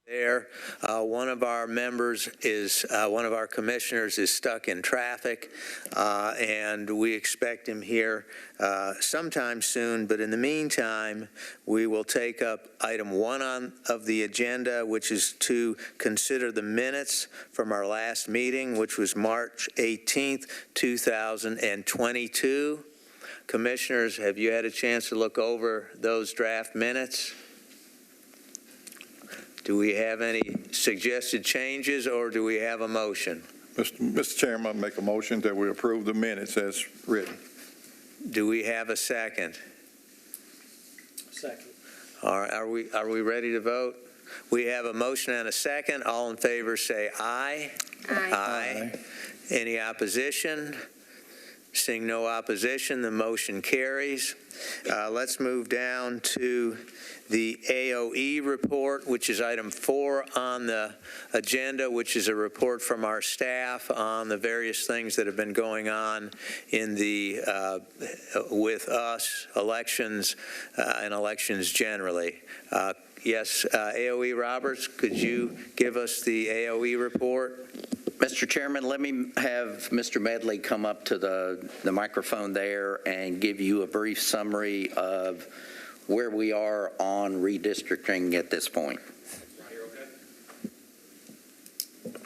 there. One of our members is, one of our commissioners is stuck in traffic, and we expect him here sometime soon. But in the meantime, we will take up item 1 of the agenda, which is to consider the minutes from our last meeting, which was March 18th, 2022. Commissioners, have you had a chance to look over those draft minutes? Do we have any suggested changes, or do we have a motion? Mr. Chairman, I make a motion that we approve the minutes as written. Do we have a second? Second. All right, are we ready to vote? We have a motion and a second. All in favor say aye. Aye. Aye. Any opposition? Seeing no opposition, the motion carries. Let's move down to the Aoe report, which is item 4 on the agenda, which is a report from our staff on the various things that have been going on in the with us elections and elections generally. Yes, Aoe Roberts, could you give us the Aoe report? Mr. Chairman, let me have Mr. Medley come up to the microphone there and give you a brief summary of where we are on redistricting at this point. Right here, okay?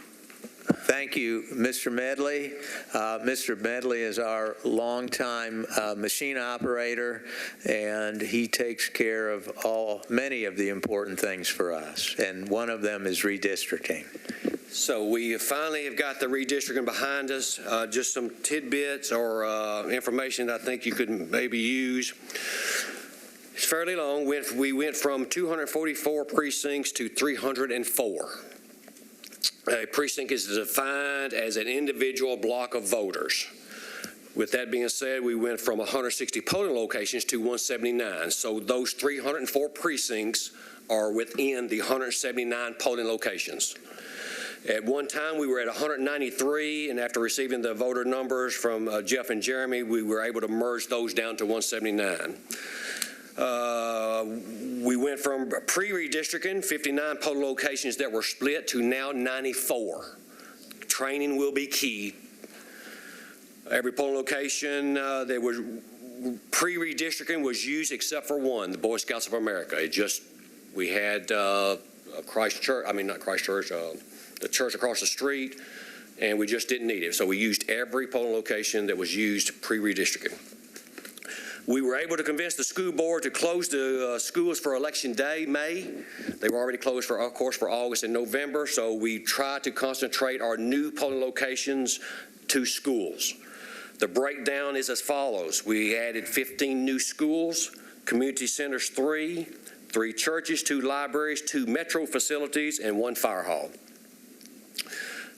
Thank you, Mr. Medley. Mr. Medley is our longtime machine operator, and he takes care of many of the important things for us, and one of them is redistricting. So we finally have got the redistricting behind us. Just some tidbits or information that I think you could maybe use. It's fairly long. We went from 244 precincts to 304. A precinct is defined as an individual block of voters. With that being said, we went from 160 polling locations to 179. So those 304 precincts are within the 179 polling locations. At one time, we were at 193, and after receiving the voter numbers from Jeff and Jeremy, we were able to merge those down to 179. We went from pre-redistricting, 59 polling locations that were split, to now 94. Training will be key. Every polling location that was pre-redistricting was used except for one, the Boy Scouts of America. We had the church across the street, and we just didn't need it. So we used every polling location that was used pre-redistricting. We were able to convince the school board to close the schools for election day, May. They were already closed, for August and November, so we tried to concentrate our new polling locations to schools. The breakdown is as follows. We added 15 new schools, community centers 3 churches, 2 libraries, 2 metro facilities, and 1 fire hall.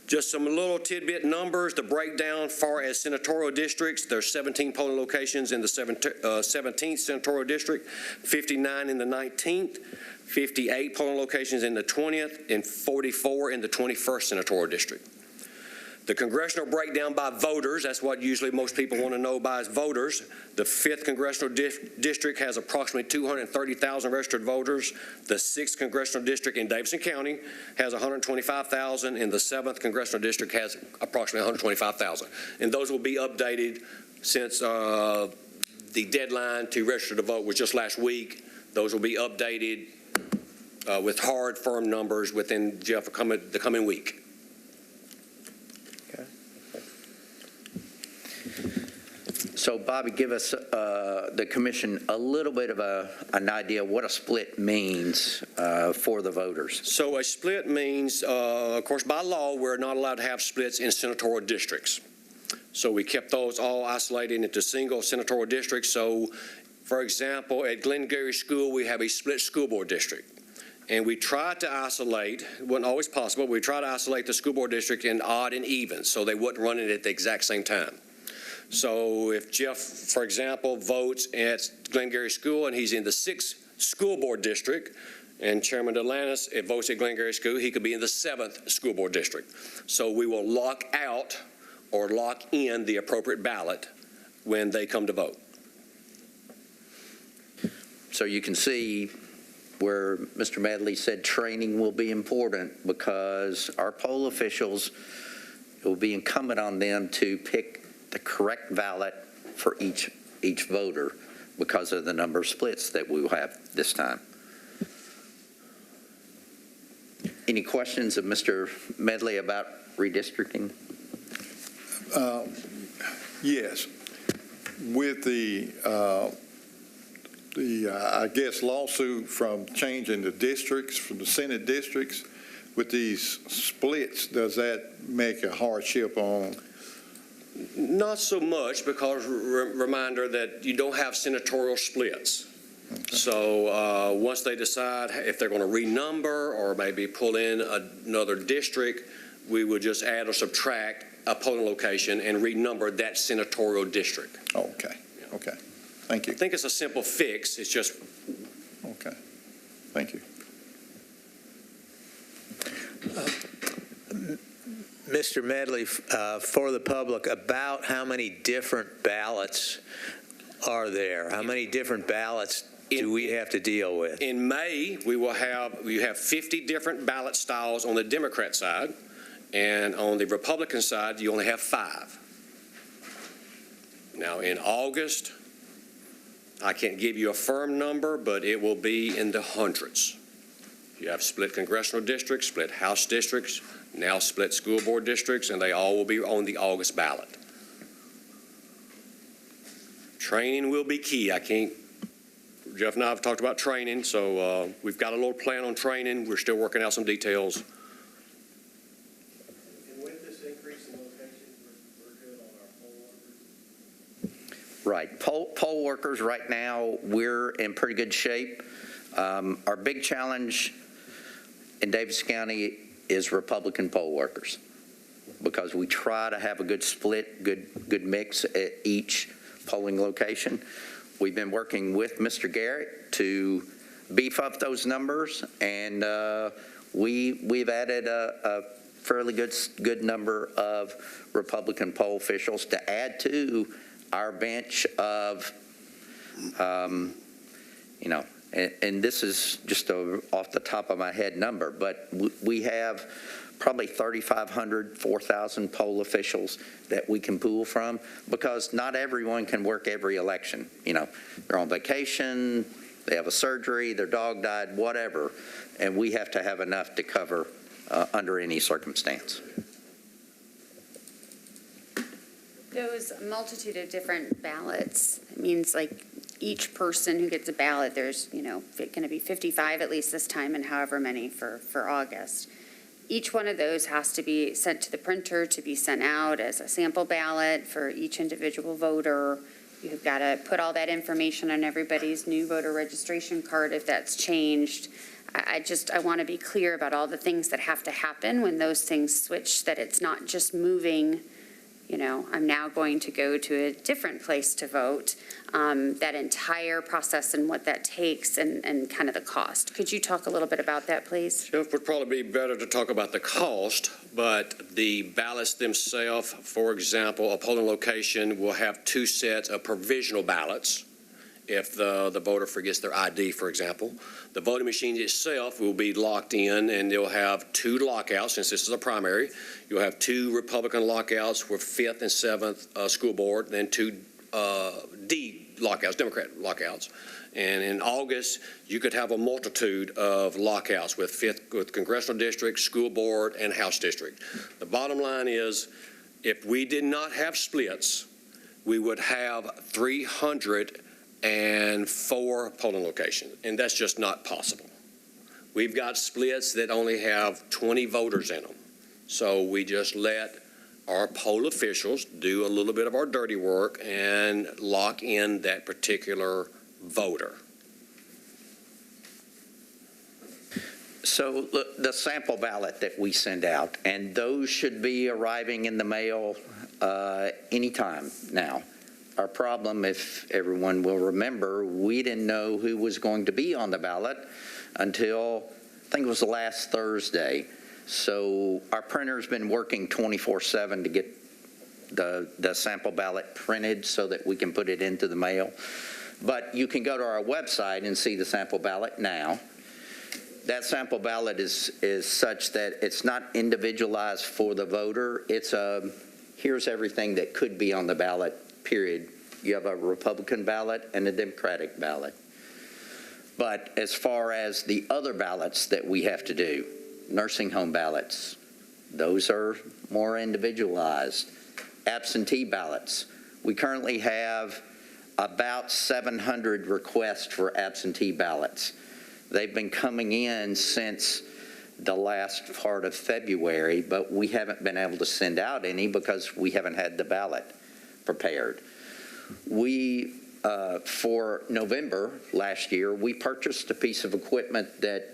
Just some little tidbit numbers. The breakdown far as senatorial districts, there's 17 polling locations in the 17th senatorial district, 59 in the 19th, 58 polling locations in the 20th, and 44 in the 21st senatorial district. The congressional breakdown by voters, that's what usually most people want to know by voters. The 5th congressional district has approximately 230,000 registered voters. The 6th congressional district in Davidson County has 125,000, and the 7th congressional district has approximately 125,000. And those will be updated since the deadline to register to vote was just last week. Those will be updated with hard, firm numbers within the coming week. So, Bobby, give us, the commission, a little bit of an idea what a split means for the voters. So a split means, of course, by law, we're not allowed to have splits in senatorial districts. So we kept those all isolated into single senatorial districts. So, for example, at Glengarry School, we have a split school board district. And we tried to isolate, it wasn't always possible, but we tried to isolate the school board district in odd and even so they wouldn't run it at the exact same time. So if Jeff, for example, votes at Glengarry School and he's in the 6th school board district, and Chairman Delantis votes at Glengarry School, he could be in the 7th school board district. So we will lock out or lock in the appropriate ballot when they come to vote. So you can see where Mr. Medley said training will be important because our poll officials, it will be incumbent on them to pick the correct ballot for each voter because of the number of splits that we will have this time. Any questions of Mr. Medley about redistricting? Yes. With the I guess, lawsuit from changing the districts, from the Senate districts, with these splits, does that make a hardship on? Not so much, because reminder that you don't have senatorial splits. Okay. So once they decide if they're going to renumber or maybe pull in another district, we would just add or subtract a polling location and renumber that senatorial district. Okay, okay. Thank you. I think it's a simple fix. It's just. Okay. Thank you. Mr. Medley, for the public, about how many different ballots are there? How many different ballots do we have to deal with? In May, we have 50 different ballot styles on the Democrat side, and on the Republican side, you only have 5. Now, in August, I can't give you a firm number, but it will be in the hundreds. You have split congressional districts, split House districts, now split school board districts, and they all will be on the August ballot. Training will be key. Jeff and I have talked about training, so we've got a little plan on training. We're still working out some details. And with this increase in locations, we're good on our poll workers? Right. Poll workers right now, we're in pretty good shape. Our big challenge in Davidson County is Republican poll workers, because we try to have a good split, good mix at each polling location. We've been working with Mr. Garrett to beef up those numbers, and we've added a fairly good number of Republican poll officials to add to our bench of, and this is just off the top of my head number, but we have probably 3,500, 4,000 poll officials that we can pool from, because not everyone can work every election. They're on vacation, they have a surgery, their dog died, whatever, and we have to have enough to cover under any circumstance. Those multitude of different ballots, it means like each person who gets a ballot, there's, going to be 55 at least this time, and however many for August. Each one of those has to be sent to the printer to be sent out as a sample ballot for each individual voter. You've got to put all that information on everybody's new voter registration card if that's changed. I want to be clear about all the things that have to happen when those things switch, that it's not just moving, I'm now going to go to a different place to vote. That entire process and what that takes and kind of the cost. Could you talk a little bit about that, please? Jeff, would probably be better to talk about the cost, but the ballots themselves, for example, a polling location will have 2 sets of provisional ballots if the voter forgets their ID, for example. The voting machine itself will be locked in, and they'll have 2 lockouts, since this is a primary. You'll have 2 Republican lockouts for 5th and 7th school board, then 2 D lockouts, Democrat lockouts. And in August, you could have a multitude of lockouts with congressional district, school board, and House district. The bottom line is, if we did not have splits, we would have 304 polling locations, and that's just not possible. We've got splits that only have 20 voters in them. So we just let our poll officials do a little bit of our dirty work and lock in that particular voter. So the sample ballot that we send out, and those should be arriving in the mail anytime now. Our problem, if everyone will remember, we didn't know who was going to be on the ballot until I think it was last Thursday. So our printer's been working 24/7 to get the sample ballot printed so that we can put it into the mail. But you can go to our website and see the sample ballot now. that sample ballot is such that it's not individualized for the voter. It's here's everything that could be on the ballot, period. You have a Republican ballot and a Democratic ballot. But as far as the other ballots that we have to do, nursing home ballots, those are more individualized. Absentee ballots. We currently have about 700 requests for absentee ballots. They've been coming in since the last part of February, but we haven't been able to send out any because we haven't had the ballot prepared. We, for November last year, we purchased a piece of equipment that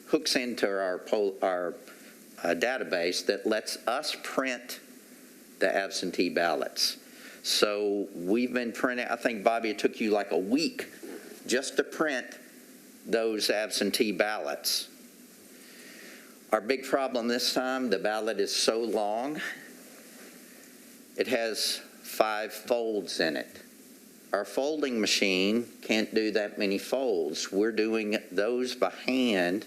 hooks into our database that lets us print the absentee ballots. So we've been printing, I think, Bobby, it took you like a week just to print those absentee ballots. Our big problem this time, the ballot is so long, it has 5 folds in it. Our folding machine can't do that many folds. We're doing those by hand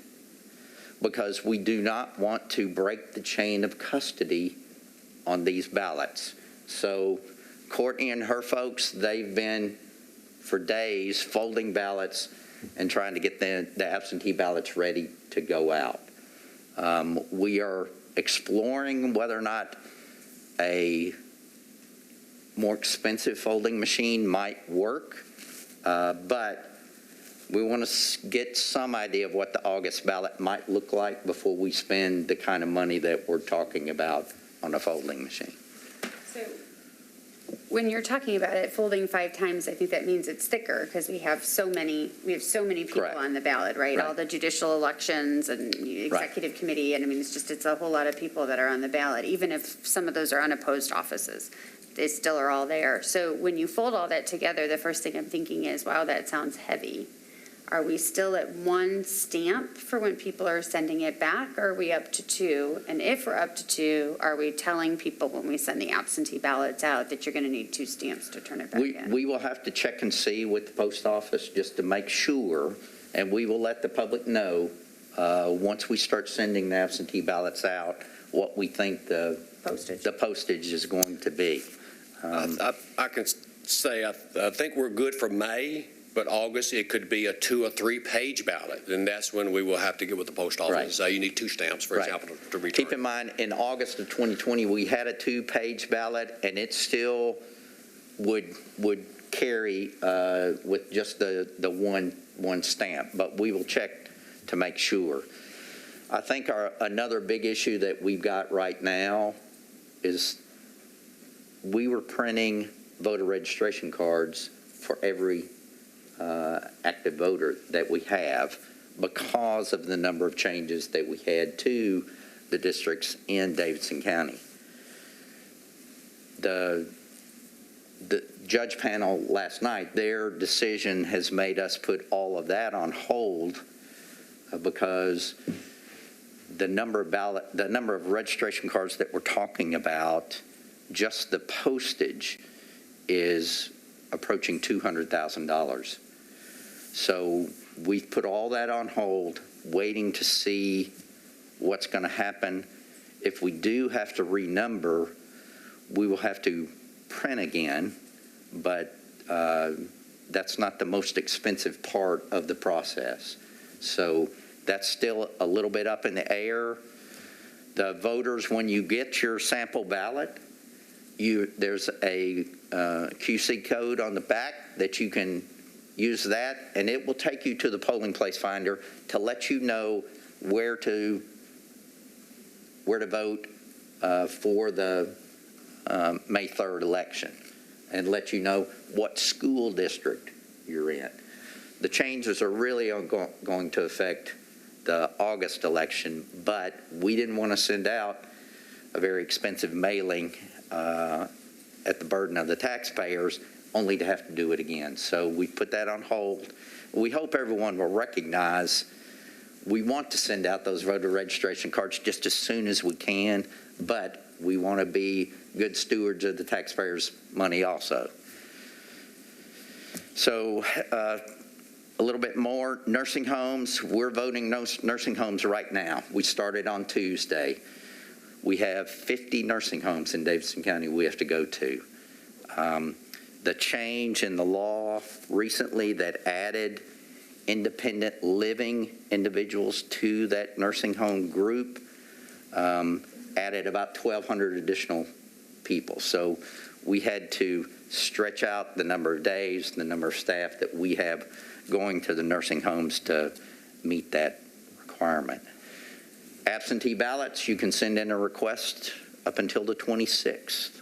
because we do not want to break the chain of custody on these ballots. So Courtney and her folks, they've been for days folding ballots and trying to get the absentee ballots ready to go out. We are exploring whether or not a more expensive folding machine might work, but we want to get some idea of what the August ballot might look like before we spend the kind of money that we're talking about on a folding machine. So when you're talking about it folding 5 times, I think that means it's thicker because we have so many people Correct. on the ballot, right? Right. All the judicial elections and executive committee, and I mean, it's a whole lot of people that are on the ballot, even if some of those are unopposed offices. They still are all there. So when you fold all that together, the first thing I'm thinking is, wow, that sounds heavy. Are we still at 1 stamp for when people are sending it back, or are we up to 2? And if we're up to 2, are we telling people when we send the absentee ballots out that you're going to need 2 stamps to turn it back in? We will have to check and see with the post office just to make sure, and we will let the public know once we start sending the absentee ballots out what we think the postage is going to be. I can say I think we're good for May, but August it could be a 2 or 3 page ballot, and that's when we will have to get with the post office and say you need 2 stamps, for example, to return. Keep in mind, in August of 2020, we had a 2-page ballot, and it still would carry with just the one stamp, but we will check to make sure. I think another big issue that we've got right now is we were printing voter registration cards for every active voter that we have because of the number of changes that we had to the districts in Davidson County. The judge panel last night, their decision has made us put all of that on hold because the number of registration cards that we're talking about, just the postage is approaching $200,000. So we've put all that on hold, waiting to see what's going to happen. If we do have to renumber, we will have to print again, but that's not the most expensive part of the process. So that's still a little bit up in the air. The voters, when you get your sample ballot, there's a QC code on the back that you can use that, and it will take you to the polling place finder to let you know where to vote for the May 3rd election, and let you know what school district you're in. The changes are really going to affect the August election, but we didn't want to send out a very expensive mailing at the burden of the taxpayers, only to have to do it again. So we put that on hold. We hope everyone will recognize we want to send out those voter registration cards just as soon as we can, but we want to be good stewards of the taxpayers' money also. So A little bit more, nursing homes. We're voting nursing homes right now. We started on Tuesday. We have 50 nursing homes in Davidson County we have to go to. The change in the law recently that added independent living individuals to that nursing home group added about 1,200 additional people. So we had to stretch out the number of days, the number of staff that we have going to the nursing homes to meet that requirement. Absentee ballots, you can send in a request up until the 26th,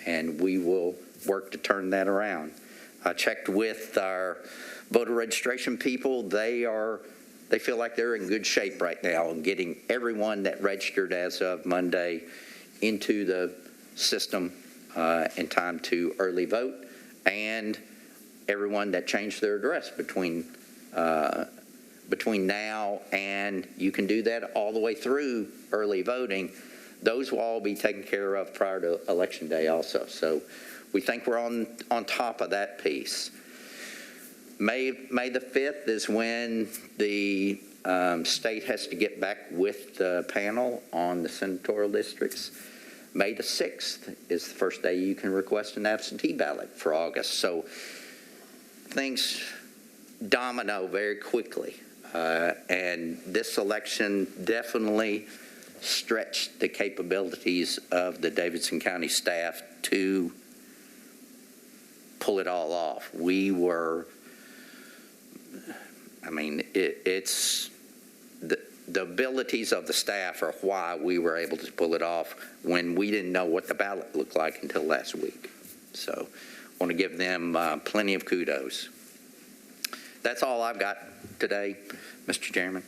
and we will work to turn that around. I checked with our voter registration people. They feel like they're in good shape right now in getting everyone that registered as of Monday into the system in time to early vote, and everyone that changed their address between now and you can do that all the way through early voting. Those will all be taken care of prior to Election Day also. So we think we're on top of that piece. May the 5th is when the state has to get back with the panel on the senatorial districts. May the 6th is the first day you can request an absentee ballot for August. So things domino very quickly. And this election definitely stretched the capabilities of the Davidson County staff to pull it all off. It's the abilities of the staff are why we were able to pull it off when we didn't know what the ballot looked like until last week. So I want to give them plenty of kudos. That's all I've got today, Mr. Chairman.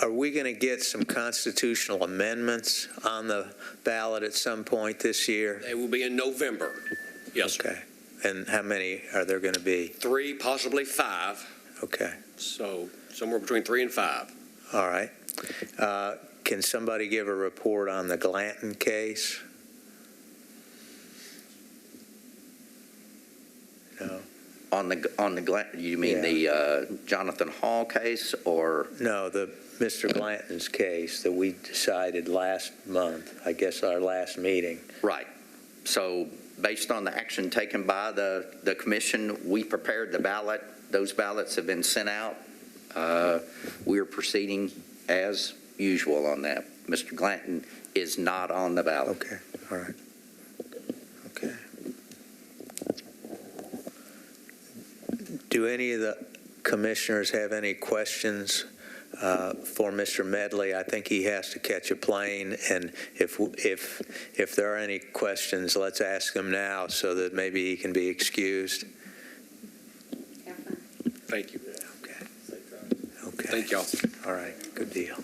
Are we going to get some constitutional amendments on the ballot at some point this year? They will be in November. Yes, sir. Okay. And how many are there going to be? 3, possibly 5. Okay. So somewhere between 3 and 5. All right. Can somebody give a report on the Glanton case? No. On the Glanton, you mean the Jonathan Hall case, or? No, the Mr. Glanton's case that we decided last month, I guess our last meeting. Right. So based on the action taken by the commission, we prepared the ballot. Those ballots have been sent out. We are proceeding as usual on that. Mr. Glanton is not on the ballot. Okay. All right. Okay. Do any of the commissioners have any questions for Mr. Medley? I think he has to catch a plane, and if there are any questions, let's ask them now so that maybe he can be excused. Thank you. Okay. Okay. Thank y'all. All right. Good deal.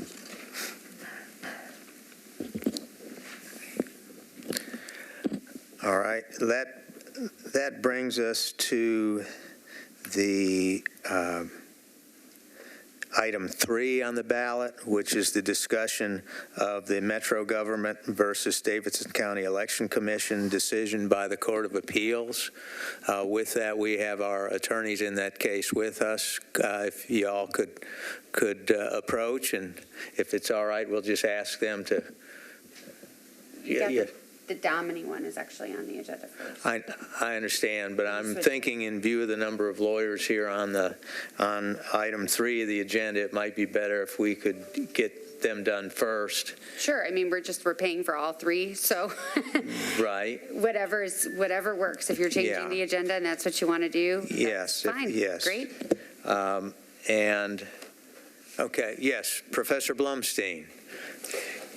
All right. That brings us to the item 3 on the ballot, which is the discussion of the Metro Government versus Davidson County Election Commission decision by the Court of Appeals. With that, we have our attorneys in that case with us. If y'all could approach, and if it's all right, we'll just ask them to. Yeah. The Domini one is actually on the agenda first. I understand, but I'm thinking in view of the number of lawyers here on item 3 of the agenda, it might be better if we could get them done first. Sure. I mean, we're paying for all 3, so Right. whatever works. If you're changing the agenda and that's what you want to do, Yes. fine. Yes. Great. Okay. Yes, Professor Blumstein.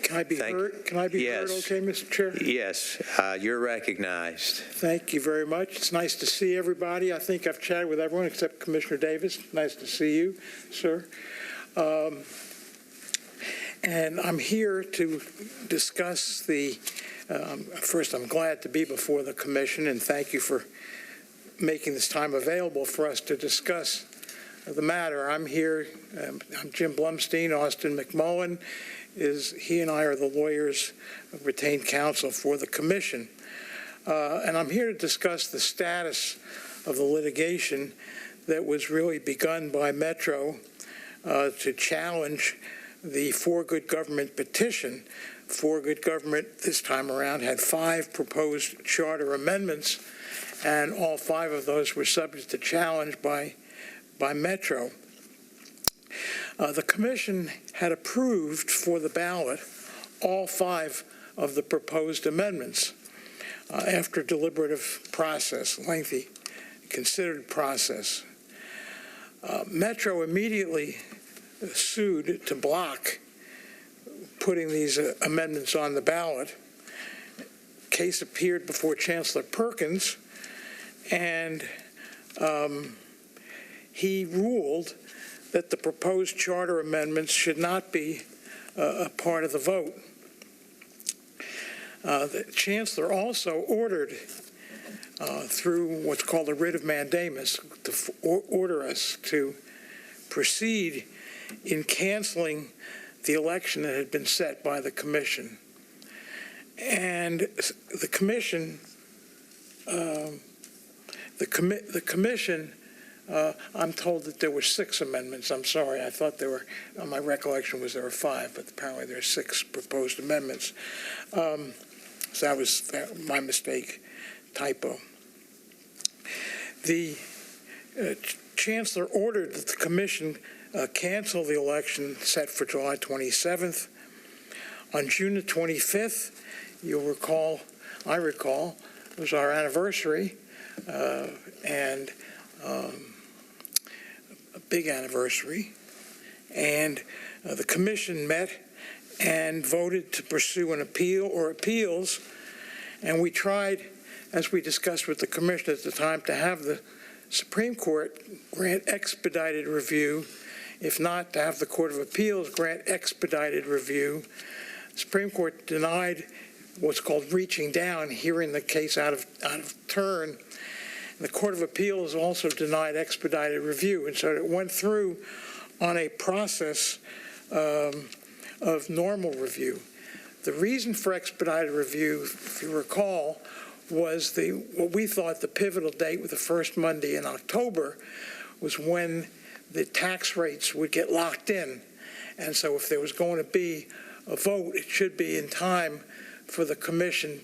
Can I be heard? Can I be heard okay, Mr. Chair? Yes, you're recognized. Thank you very much. It's nice to see everybody. I think I've chatted with everyone except Commissioner Davis. Nice to see you, sir. And I'm here to discuss first, I'm glad to be before the commission, and thank you for making this time available for us to discuss the matter. I'm here, I'm Jim Blumstein. Austin McMullen he and I are the lawyers of retained counsel for the commission. And I'm here to discuss the status of the litigation that was really begun by Metro to challenge the For Good Government petition. For Good Government this time around had 5 proposed charter amendments, and all 5 of those were subject to challenge by Metro. The commission had approved for the ballot all 5 of the proposed amendments after deliberative process, lengthy, considered process. Metro immediately sued to block putting these amendments on the ballot. Case appeared before Chancellor Perkins, and he ruled that the proposed charter amendments should not be a part of the vote. The Chancellor also ordered, through what's called a writ of mandamus, to order us to proceed in canceling the election that had been set by the commission. And the commission, I'm told that there were 6 amendments. I'm sorry, I thought there were, my recollection was there were 5, but apparently there are 6 proposed amendments. So that was my mistake, typo. The Chancellor ordered that the commission cancel the election set for July 27th. On June the 25th, you'll recall, I recall, it was our anniversary, and a big anniversary, and the commission met and voted to pursue an appeal or appeals, and we tried, as we discussed with the commission at the time, to have the Supreme Court grant expedited review, if not to have the Court of Appeals grant expedited review. The Supreme Court denied what's called reaching down, hearing the case out of turn. And the Court of Appeals also denied expedited review, and so it went through on a process of normal review. The reason for expedited review, if you recall, was what we thought the pivotal date with the first Monday in October was when the tax rates would get locked in. And so if there was going to be a vote, it should be in time for the commission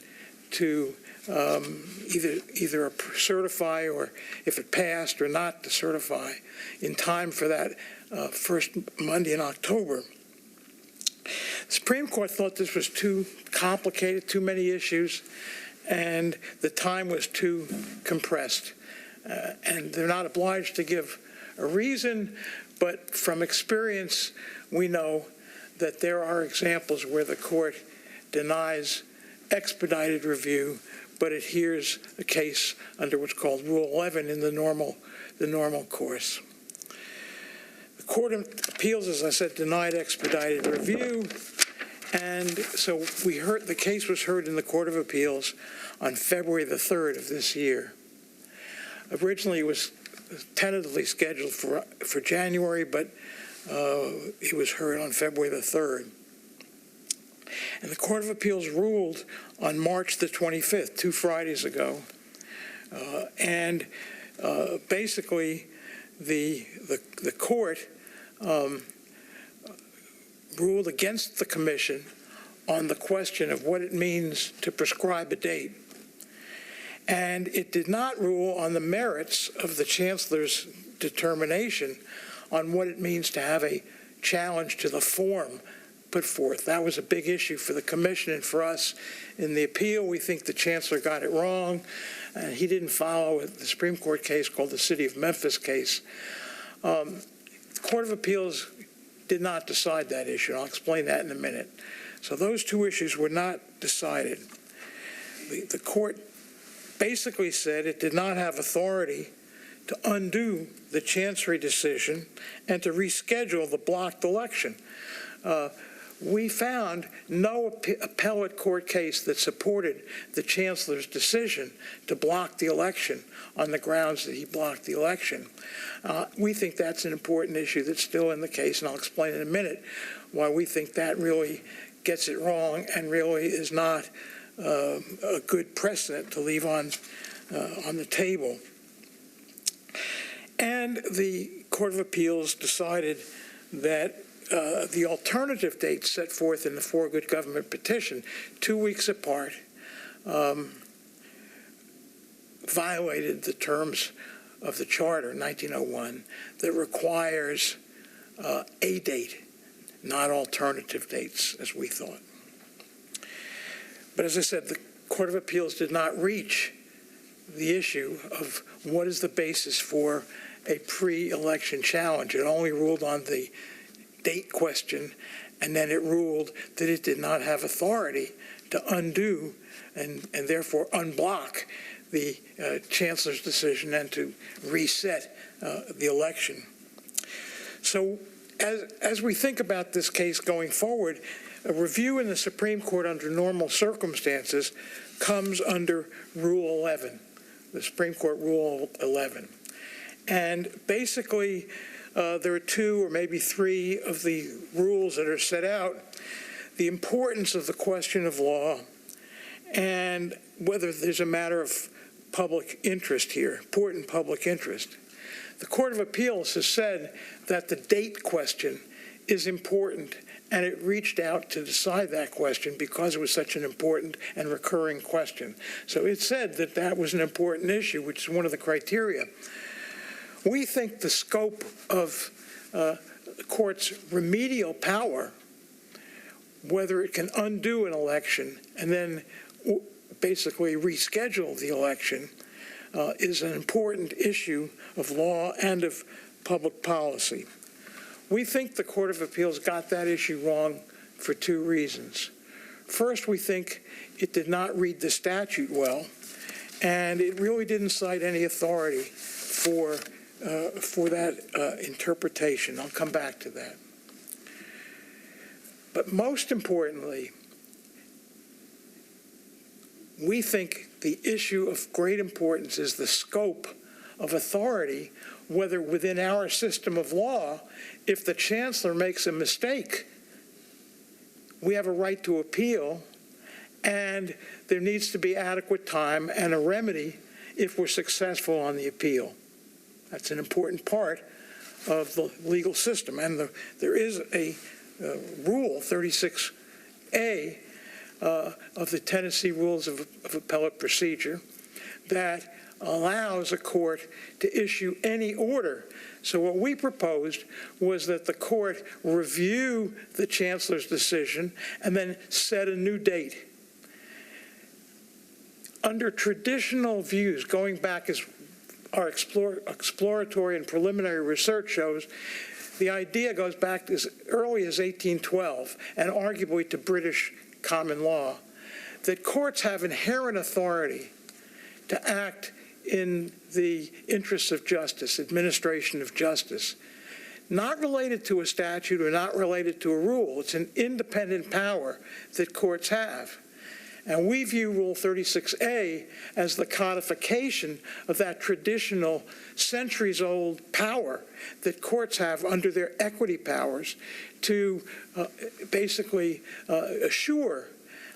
to either certify, or if it passed, or not to certify in time for that first Monday in October. The Supreme Court thought this was too complicated, too many issues, and the time was too compressed. And they're not obliged to give a reason, but from experience, we know that there are examples where the court denies expedited review, but it hears a case under what's called Rule 11 in the normal course. The Court of Appeals, as I said, denied expedited review, and so the case was heard in the Court of Appeals on February the 3rd of this year. Originally, it was tentatively scheduled for January, but it was heard on February the 3rd. And the Court of Appeals ruled on March the 25th, 2 Fridays ago. And basically, the court ruled against the commission on the question of what it means to prescribe a date. And it did not rule on the merits of the Chancellor's determination on what it means to have a challenge to the form put forth. That was a big issue for the commission and for us. In the appeal, we think the Chancellor got it wrong, and he didn't follow the Supreme Court case called the City of Memphis case. The Court of Appeals did not decide that issue, and I'll explain that in a minute. So those 2 issues were not decided. The court basically said it did not have authority to undo the Chancery decision and to reschedule the blocked election. We found no appellate court case that supported the Chancellor's decision to block the election on the grounds that he blocked the election. We think that's an important issue that's still in the case, and I'll explain in a minute why we think that really gets it wrong and really is not a good precedent to leave on the table. And the Court of Appeals decided that the alternative dates set forth in the For Good Government petition, 2 weeks apart, violated the terms of the Charter, 1901, that requires a date, not alternative dates, as we thought. But as I said, the Court of Appeals did not reach the issue of what is the basis for a pre-election challenge. It only ruled on the date question, and then it ruled that it did not have authority to undo and therefore unblock the chancellor's decision and to reset the election. So as we think about this case going forward, a review in the Supreme Court under normal circumstances comes under Rule 11, the Supreme Court Rule 11. And basically, there are 2 or maybe 3 of the rules that are set out. The importance of the question of law and whether there's a matter of public interest here, important public interest. The Court of Appeals has said that the date question is important, and it reached out to decide that question because it was such an important and recurring question. So it said that that was an important issue, which is one of the criteria. We think the scope of the court's remedial power, whether it can undo an election and then basically reschedule the election, is an important issue of law and of public policy. We think the Court of Appeals got that issue wrong for 2 reasons. First, we think it did not read the statute well, and it really didn't cite any authority for that interpretation. I'll come back to that. But most importantly, we think the issue of great importance is the scope of authority, whether within our system of law, if the chancellor makes a mistake, we have a right to appeal, and there needs to be adequate time and a remedy if we're successful on the appeal. That's an important part of the legal system. And there is a rule, 36A, of the Tennessee Rules of Appellate Procedure that allows a court to issue any order. So what we proposed was that the court review the chancellor's decision and then set a new date. Under traditional views, going back as our exploratory and preliminary research shows, the idea goes back as early as 1812 and arguably to British common law, that courts have inherent authority to act in the interests of justice, administration of justice, not related to a statute or not related to a rule. It's an independent power that courts have. And we view Rule 36A as the codification of that traditional centuries-old power that courts have under their equity powers to basically assure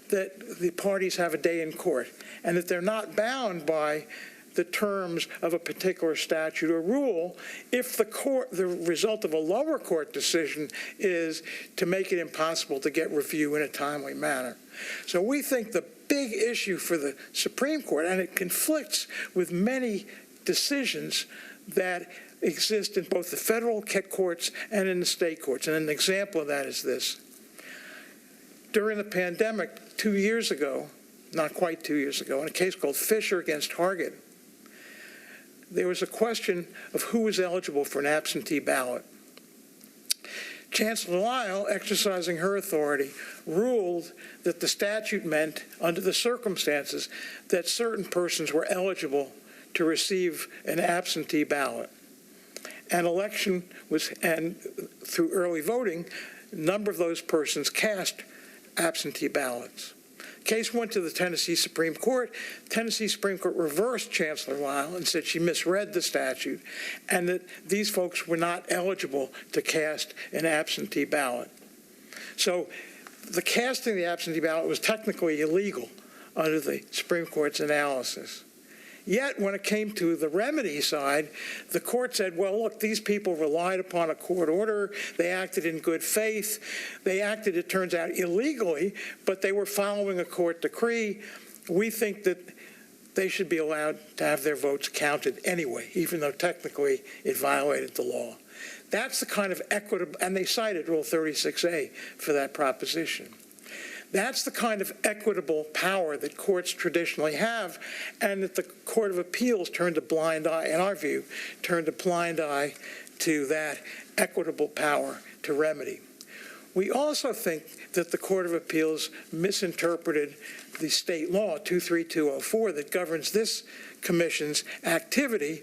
that the parties have a day in court and that they're not bound by the terms of a particular statute or rule if the result of a lower court decision is to make it impossible to get review in a timely manner. So we think the big issue for the Supreme Court, and it conflicts with many decisions that exist in both the federal courts and in the state courts. And an example of that is this. During the pandemic 2 years ago, not quite 2 years ago, in a case called Fisher against Target, there was a question of who was eligible for an absentee ballot. Chancellor Lyle, exercising her authority, ruled that the statute meant, under the circumstances, that certain persons were eligible to receive an absentee ballot. And through early voting, a number of those persons cast absentee ballots. Case went to the Tennessee Supreme Court. Tennessee Supreme Court reversed Chancellor Lyle and said she misread the statute and that these folks were not eligible to cast an absentee ballot. So the casting of the absentee ballot was technically illegal under the Supreme Court's analysis. Yet, when it came to the remedy side, the court said, well, look, these people relied upon a court order. They acted in good faith. They acted, it turns out, illegally, but they were following a court decree. We think that they should be allowed to have their votes counted anyway, even though technically it violated the law. That's the kind of equitable, and they cited Rule 36A for that proposition. That's the kind of equitable power that courts traditionally have, and that the Court of Appeals turned a blind eye, in our view, turned a blind eye to that equitable power to remedy. We also think that the Court of Appeals misinterpreted the state law, 23204, that governs this commission's activity,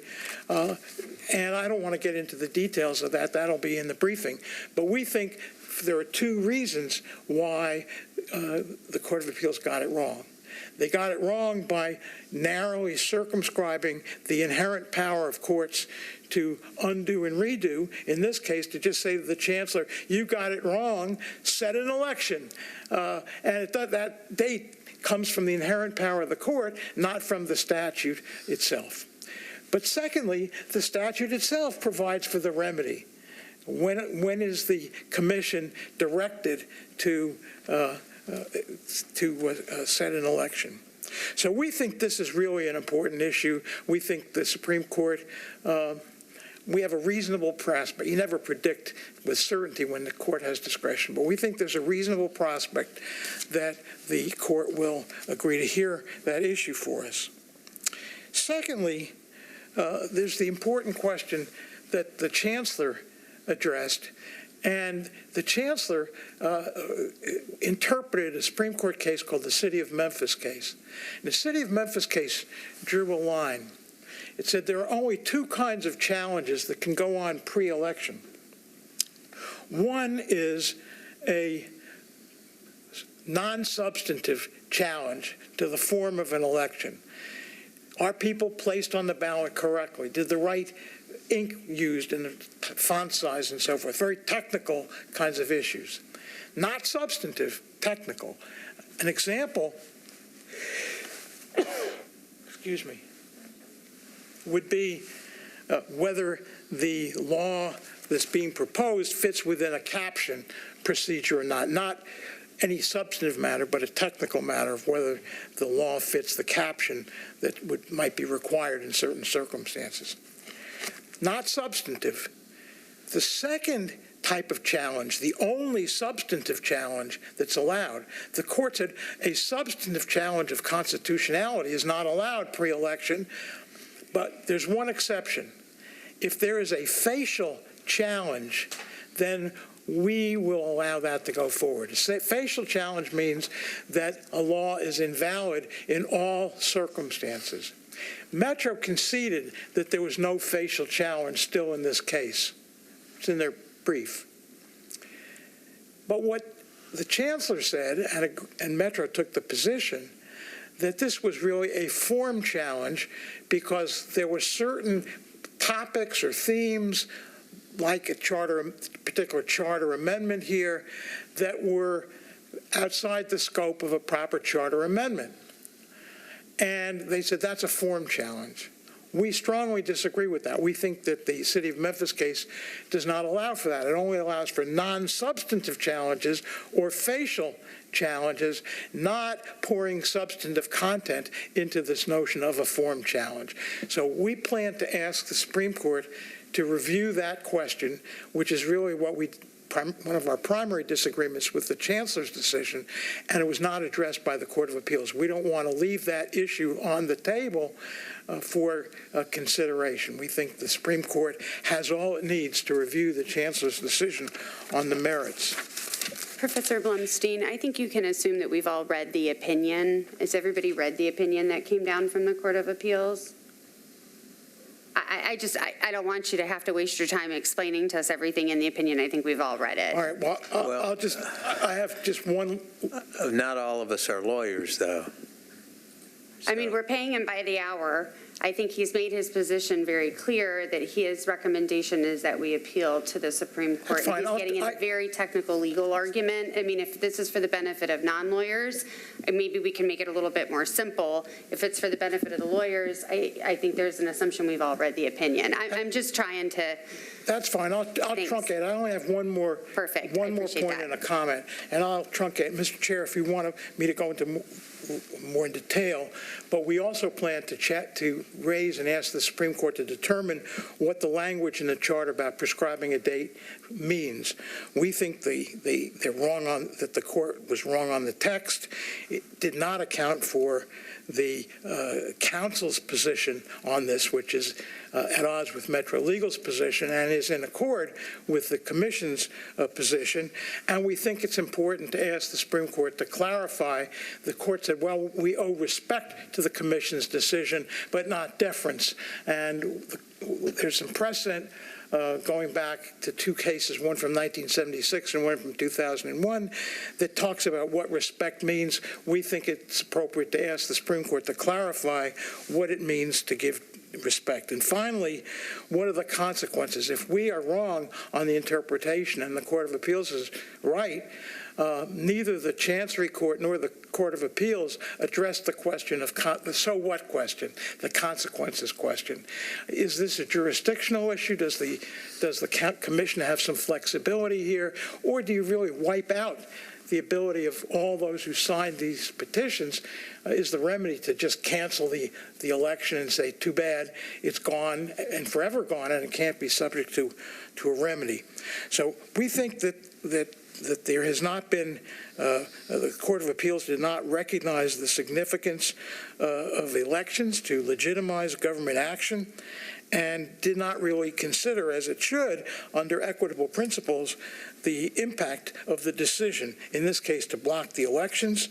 and I don't want to get into the details of that. That'll be in the briefing. But we think there are two reasons why the Court of Appeals got it wrong. They got it wrong by narrowly circumscribing the inherent power of courts to undo and redo. In this case, to just say to the chancellor, you got it wrong, set an election. And that date comes from the inherent power of the court, not from the statute itself. But secondly, the statute itself provides for the remedy. When is the commission directed to set an election? So we think this is really an important issue. We think the Supreme Court, we have a reasonable prospect. You never predict with certainty when the court has discretion, but we think there's a reasonable prospect that the court will agree to hear that issue for us. Secondly, there's the important question that the chancellor addressed, and the chancellor interpreted a Supreme Court case called the City of Memphis case. And the City of Memphis case drew a line. It said there are only two kinds of challenges that can go on pre-election. One is a non-substantive challenge to the form of an election. Are people placed on the ballot correctly? Did the right ink used in the font size and so forth? Very technical kinds of issues. Not substantive, technical. An example, excuse me, would be whether the law that's being proposed fits within a caption procedure or not. Not any substantive matter, but a technical matter of whether the law fits the caption that might be required in certain circumstances. Not substantive. The second type of challenge, the only substantive challenge that's allowed, the court said a substantive challenge of constitutionality is not allowed pre-election, but there's one exception. If there is a facial challenge, then we will allow that to go forward. A facial challenge means that a law is invalid in all circumstances. Metro conceded that there was no facial challenge still in this case. It's in their brief. But what the chancellor said, and Metro took the position, that this was really a form challenge because there were certain topics or themes, like a particular charter amendment here, that were outside the scope of a proper charter amendment. And they said that's a form challenge. We strongly disagree with that. We think that the City of Memphis case does not allow for that. It only allows for non-substantive challenges or facial challenges, not pouring substantive content into this notion of a form challenge. So we plan to ask the Supreme Court to review that question, which is really what one of our primary disagreements with the chancellor's decision, and it was not addressed by the Court of Appeals. We don't want to leave that issue on the table for consideration. We think the Supreme Court has all it needs to review the chancellor's decision on the merits. Professor Blumstein, I think you can assume that we've all read the opinion. Has everybody read the opinion that came down from the Court of Appeals? I don't want you to have to waste your time explaining to us everything in the opinion. I think we've all read it. All right, well, I have just one. Not all of us are lawyers, though. I mean, we're paying him by the hour. I think he's made his position very clear that his recommendation is that we appeal to the Supreme Court. Fine. And he's getting in a very technical legal argument. I mean, if this is for the benefit of non-lawyers, maybe we can make it a little bit more simple. If it's for the benefit of the lawyers, I think there's an assumption we've all read the opinion. I'm just trying to. That's fine. I'll truncate. I only have one more Perfect. point and a comment, and I'll truncate. Mr. Chair, if you want me to go into more in detail, but we also plan to raise and ask the Supreme Court to determine what the language in the charter about prescribing a date means. We think they're wrong on that. The court was wrong on the text. It did not account for the council's position on this, which is at odds with Metro Legal's position and is in accord with the commission's position. And we think it's important to ask the Supreme Court to clarify. The court said, well, we owe respect to the commission's decision, but not deference. And there's some precedent going back to two cases, one from 1976 and one from 2001, that talks about what respect means. We think it's appropriate to ask the Supreme Court to clarify what it means to give respect. And finally, what are the consequences? If we are wrong on the interpretation and the Court of Appeals is right, neither the Chancery Court nor the Court of Appeals addressed the question of the so what question, the consequences question. Is this a jurisdictional issue? Does the commission have some flexibility here? Or do you really wipe out the ability of all those who signed these petitions? Is the remedy to just cancel the election and say, too bad, it's gone and forever gone, and it can't be subject to a remedy? So we think that there has not been, the Court of Appeals did not recognize the significance of elections to legitimize government action, and did not really consider, as it should, under equitable principles, the impact of the decision, in this case, to block the elections.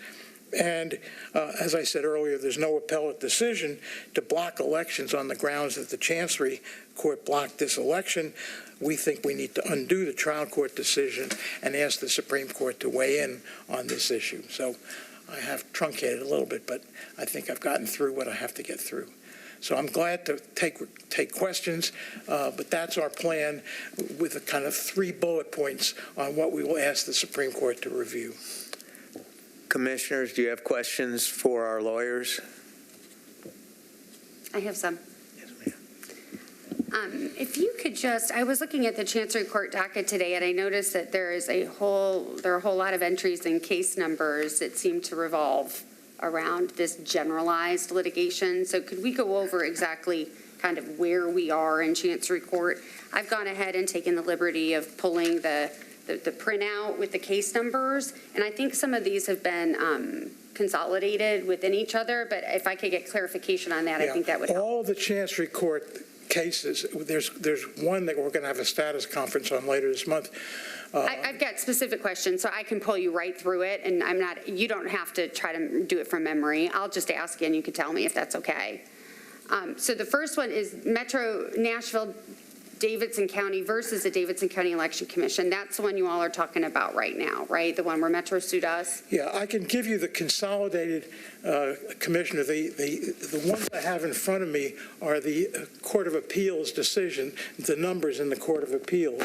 And as I said earlier, there's no appellate decision to block elections on the grounds that the Chancery Court blocked this election. We think we need to undo the trial court decision and ask the Supreme Court to weigh in on this issue. So I have truncated a little bit, but I think I've gotten through what I have to get through. So I'm glad to take questions, but that's our plan with a kind of 3 bullet points on what we will ask the Supreme Court to review. Commissioners, do you have questions for our lawyers? I have some. Yes, ma'am. If you could just, I was looking at the Chancery Court docket today, and I noticed that there are a whole lot of entries and case numbers that seem to revolve around this generalized litigation. So could we go over exactly kind of where we are in Chancery Court? I've gone ahead and taken the liberty of pulling the printout with the case numbers, and I think some of these have been consolidated within each other, but if I could get clarification on that, I think that would help. All the Chancery Court cases, there's one that we're going to have a status conference on later this month. I've got specific questions, so I can pull you right through it, and you don't have to try to do it from memory. I'll just ask you, and you can tell me if that's okay. So the first one is Metro Nashville Davidson County versus the Davidson County Election Commission. That's the one you all are talking about right now, right? The one where Metro sued us? Yeah, I can give you the consolidated commissioner. The ones I have in front of me are the Court of Appeals decision, the numbers in the Court of Appeals.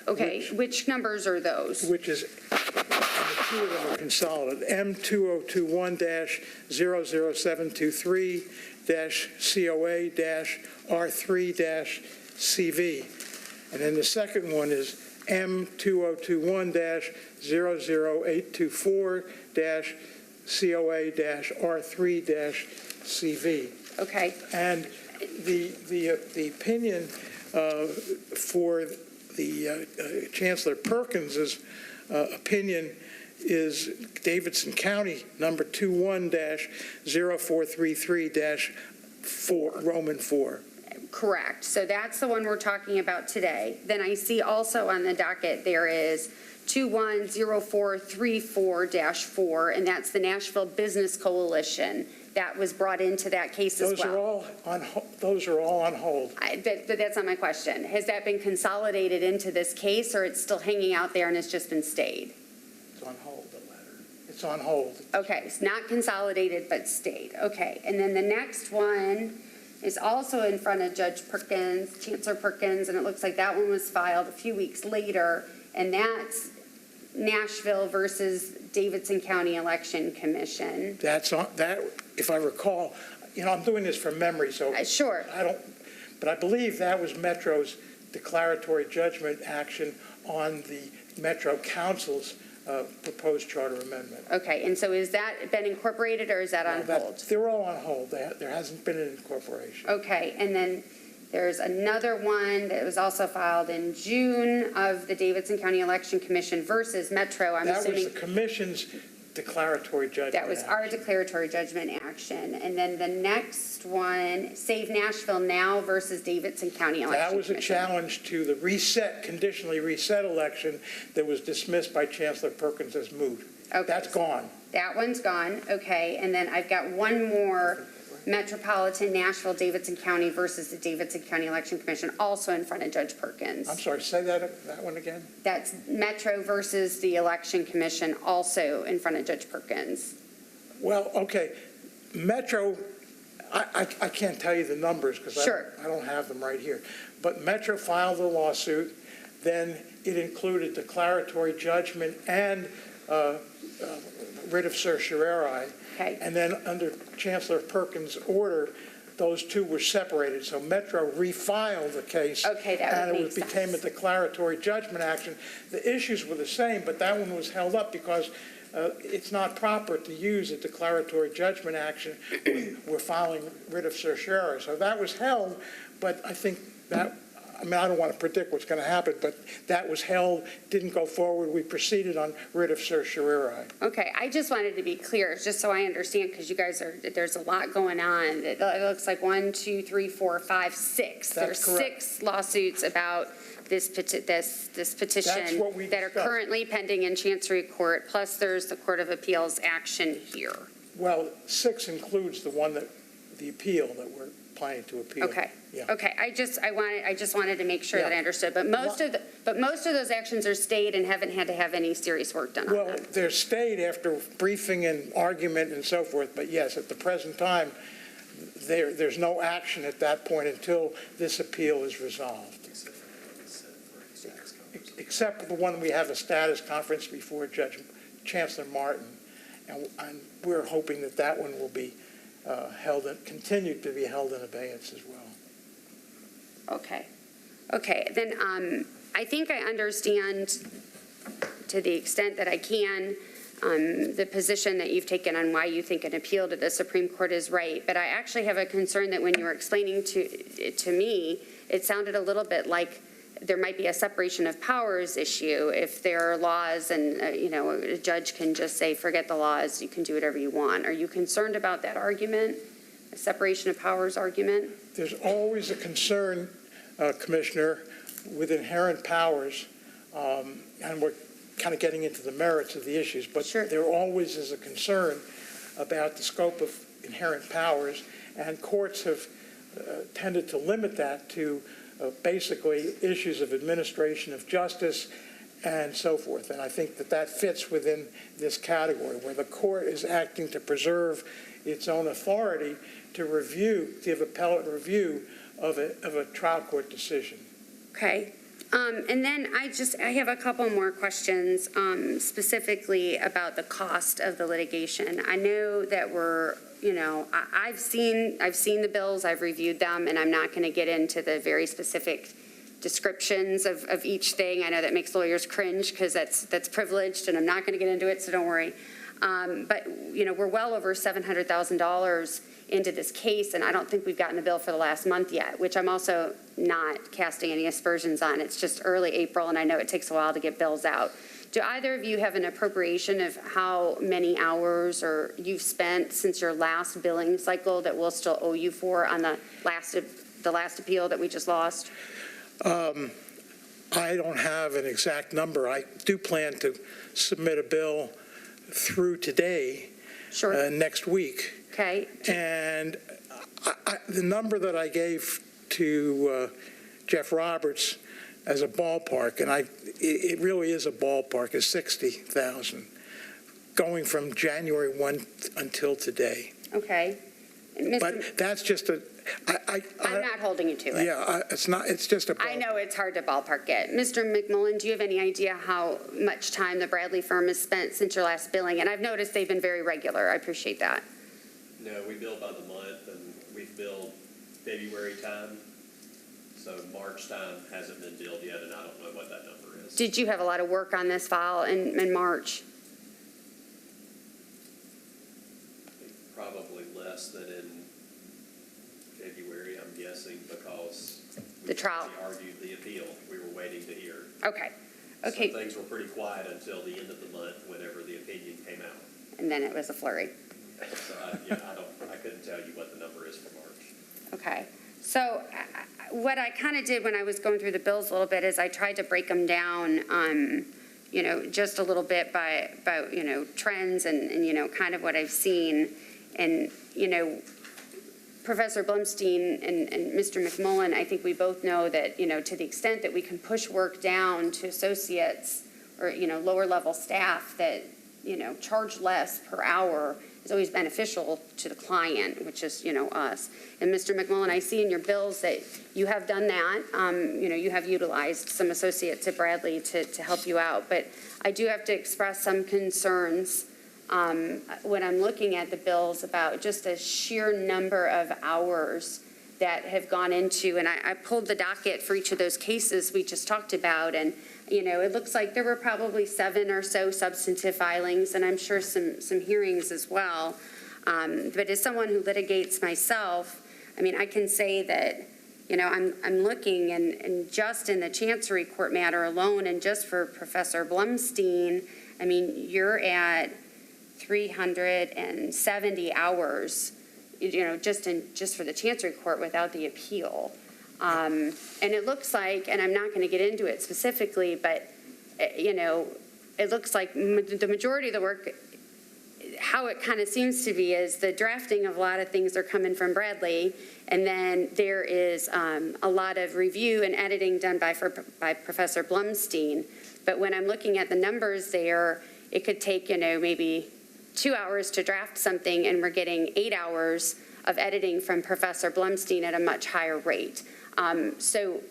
Okay, which numbers are those? Which is, the two of them are consolidated, M2021-0072-3-COA-R3-CV. And then the second one is M2021-0082-4-COA-R3-CV. Okay. And the opinion for the Chancellor Perkins's opinion is Davidson County number 21-0433-4, Roman 4. Correct. So that's the one we're talking about today. Then I see also on the docket there is 21-0434-4, and that's the Nashville Business Coalition. That was brought into that case as well. Those are all on hold. But that's not my question. Has that been consolidated into this case, or it's still hanging out there and it's just been stayed? It's on hold, the letter. It's on hold. Okay, it's not consolidated but stayed. Okay, and then the next one is also in front of Judge Perkins, Chancellor Perkins, and it looks like that one was filed a few weeks later, and that's Nashville versus Davidson County Election Commission. That's on, that, if I recall, I'm doing this from memory, so Sure. but I believe that was Metro's declaratory judgment action on the Metro Council's proposed charter amendment. Okay, and so is that been incorporated or is that on hold? They're all on hold. There hasn't been an incorporation. Okay, and then there's another one that was also filed in June of the Davidson County Election Commission versus Metro. I'm That assuming was the commission's declaratory judgment. that was our declaratory judgment action. And then the next one, Save Nashville Now versus Davidson County Election That was a Commission. challenge to the conditionally reset election that was dismissed by Chancellor Perkins as moot. Okay. That's gone. That one's gone, okay. And then I've got one more, Metropolitan Nashville Davidson County versus the Davidson County Election Commission, also in front of Judge Perkins. I'm sorry, say that one again? That's Metro versus the Election Commission, also in front of Judge Perkins. Well, okay, Metro, I can't tell you the numbers because Sure. I don't have them right here. But Metro filed a lawsuit, then it included declaratory judgment and writ of certiorari. Okay. And then under Chancellor Perkins' order, those two were separated. So Metro refiled the case. Okay, that would and make it became a sense. declaratory judgment action. The issues were the same, but that one was held up because it's not proper to use a declaratory judgment action. We're filing writ of certiorari. So that was held, but I think that, I don't want to predict what's going to happen, but that was held, didn't go forward. We proceeded on writ of certiorari. Okay, I just wanted to be clear, just so I understand, because you guys there's a lot going on. It looks like 1, 2, 3, 4, 5, 6. That's There's correct. 6 lawsuits about this petition That's what we that are discussed. currently pending in Chancery Court, plus there's the Court of Appeals action here. Well, 6 includes the appeal that we're planning to appeal. Okay. Yeah. Okay, I just wanted to make sure that I understood, but most of those actions are stayed and haven't had to have any serious work done on Well, them. they're stayed after briefing and argument and so forth, but yes, at the present time, there's no action at that point until this appeal is resolved. Except for the one we have a status conference before Chancellor Martin, and we're hoping that one will be continue to be held in abeyance as well. Okay, then I think I understand to the extent that I can the position that you've taken on why you think an appeal to the Supreme Court is right, but I actually have a concern that when you were explaining to me, it sounded a little bit like there might be a separation of powers issue if there are laws and, a judge can just say, forget the laws, you can do whatever you want. Are you concerned about that argument, a separation of powers argument? There's always a concern, Commissioner, with inherent powers, and we're kind of getting into the merits of the issues, but Sure. there always is a concern about the scope of inherent powers, and courts have tended to limit that to basically issues of administration of justice and so forth. And I think that fits within this category, where the court is acting to preserve its own authority to give appellate review of a trial court decision. Okay. And then I have a couple more questions specifically about the cost of the litigation. I know that I've seen the bills, I've reviewed them, and I'm not going to get into the very specific descriptions of each thing. I know that makes lawyers cringe because that's privileged, and I'm not going to get into it, so don't worry. But we're well over $700,000 into this case, and I don't think we've gotten a bill for the last month yet, which I'm also not casting any aspersions on. It's just early April, and I know it takes a while to get bills out. Do either of you have an appropriation of how many hours or you've spent since your last billing cycle that we'll still owe you for on the last appeal that we just lost? I don't have an exact number. I do plan to submit a bill through today, Sure. next week. Okay. And the number that I gave to Jeff Roberts as a ballpark, and it really is a ballpark, is $60,000, going from January 1 until today. Okay. But that's just I'm not holding you to it. Yeah, it's just a. I know it's hard to ballpark it. Mr. McMullen, do you have any idea how much time the Bradley firm has spent since your last billing? And I've noticed they've been very regular. I appreciate that. No, we bill by the month, and we've billed February time, so March time hasn't been billed yet, and I don't know what that number is. Did you have a lot of work on this file in March? Probably less than in February, I'm guessing, because The trial. we argued the appeal. We were waiting to hear. Okay. Okay. So things were pretty quiet until the end of the month, whenever the opinion came out. And then it was a flurry. So I couldn't tell you what the number is for March. Okay. So what I kind of did when I was going through the bills a little bit is I tried to break them down, just a little bit by trends and kind of what I've seen. And, Professor Blumstein and Mr. McMullen, I think we both know that, to the extent that we can push work down to associates or, lower level staff that, charge less per hour is always beneficial to the client, which is, us. And Mr. McMullen, I see in your bills that you have done that. You have utilized some associates at Bradley to help you out. But I do have to express some concerns when I'm looking at the bills about just the sheer number of hours that have gone into, and I pulled the docket for each of those cases we just talked about, and it looks like there were probably 7 or so substantive filings, and I'm sure some hearings as well. But as someone who litigates myself, I can say that, I'm looking, and just in the Chancery Court matter alone, and just for Professor Blumstein, you're at 370 hours, just for the Chancery Court without the appeal. And it looks like, and I'm not going to get into it specifically, but, it looks like the majority of the work, how it kind of seems to be is the drafting of a lot of things are coming from Bradley, and then there is a lot of review and editing done by Professor Blumstein. But when I'm looking at the numbers there, it could take, maybe 2 hours to draft something, and we're getting 8 hours of editing from Professor Blumstein at a much higher rate. So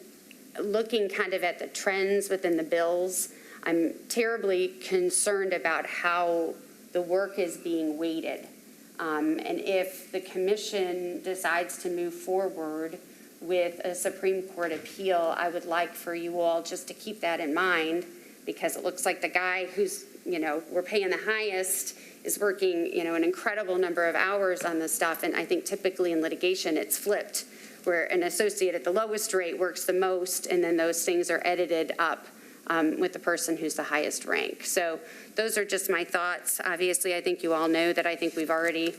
looking kind of at the trends within the bills, I'm terribly concerned about how the work is being weighted. And if the commission decides to move forward with a Supreme Court appeal, I would like for you all just to keep that in mind, because it looks like the guy who's, we're paying the highest is working, an incredible number of hours on this stuff. And I think typically in litigation, it's flipped, where an associate at the lowest rate works the most, and then those things are edited up with the person who's the highest rank. So those are just my thoughts. Obviously, I think you all know that I think we've already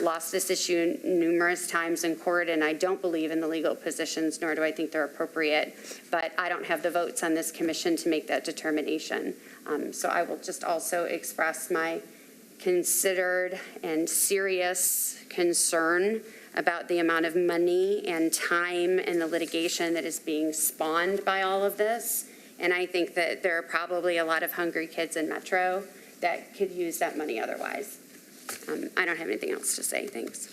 lost this issue numerous times in court, and I don't believe in the legal positions, nor do I think they're appropriate. But I don't have the votes on this commission to make that determination. So I will just also express my considered and serious concern about the amount of money and time and the litigation that is being spawned by all of this. And I think that there are probably a lot of hungry kids in Metro that could use that money otherwise. I don't have anything else to say. Thanks.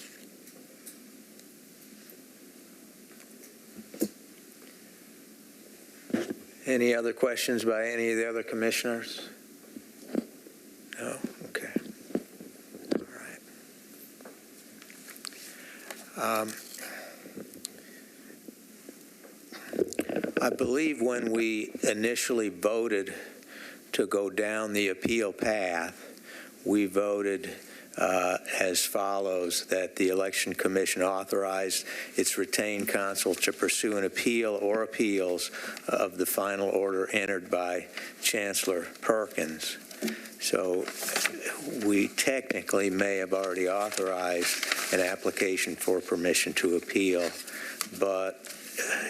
Any other questions by any of the other commissioners? No? Okay. All right. I believe when we initially voted to go down the appeal path, we voted as follows: that the Election Commission authorized its retained counsel to pursue an appeal or appeals of the final order entered by Chancellor Perkins. So we technically may have already authorized an application for permission to appeal, but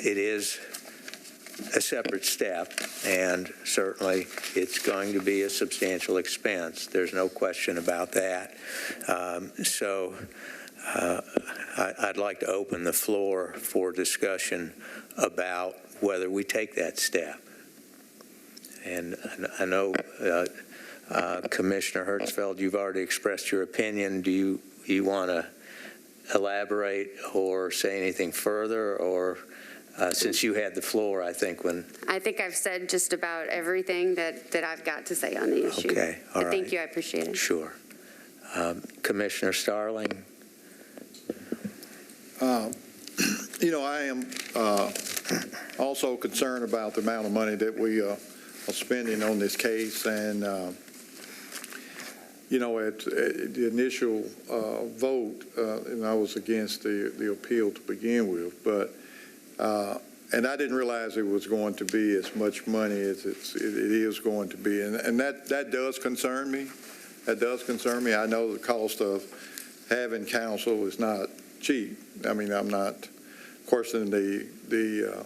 it is a separate step, and certainly it's going to be a substantial expense. There's no question about that. So I'd like to open the floor for discussion about whether we take that step. And I know Commissioner Hertzfeld, you've already expressed your opinion. Do you want to elaborate or say anything further, or since you had the floor, I think I think I've said just about everything that I've got to say on the issue. Okay, all right. Thank you, I appreciate it. Sure. Commissioner Starling? I am also concerned about the amount of money that we are spending on this case. And, at the initial vote, and I was against the appeal to begin with, but and I didn't realize it was going to be as much money as it is going to be. And that does concern me. That does concern me. I know the cost of having counsel is not cheap. I mean, I'm not questioning the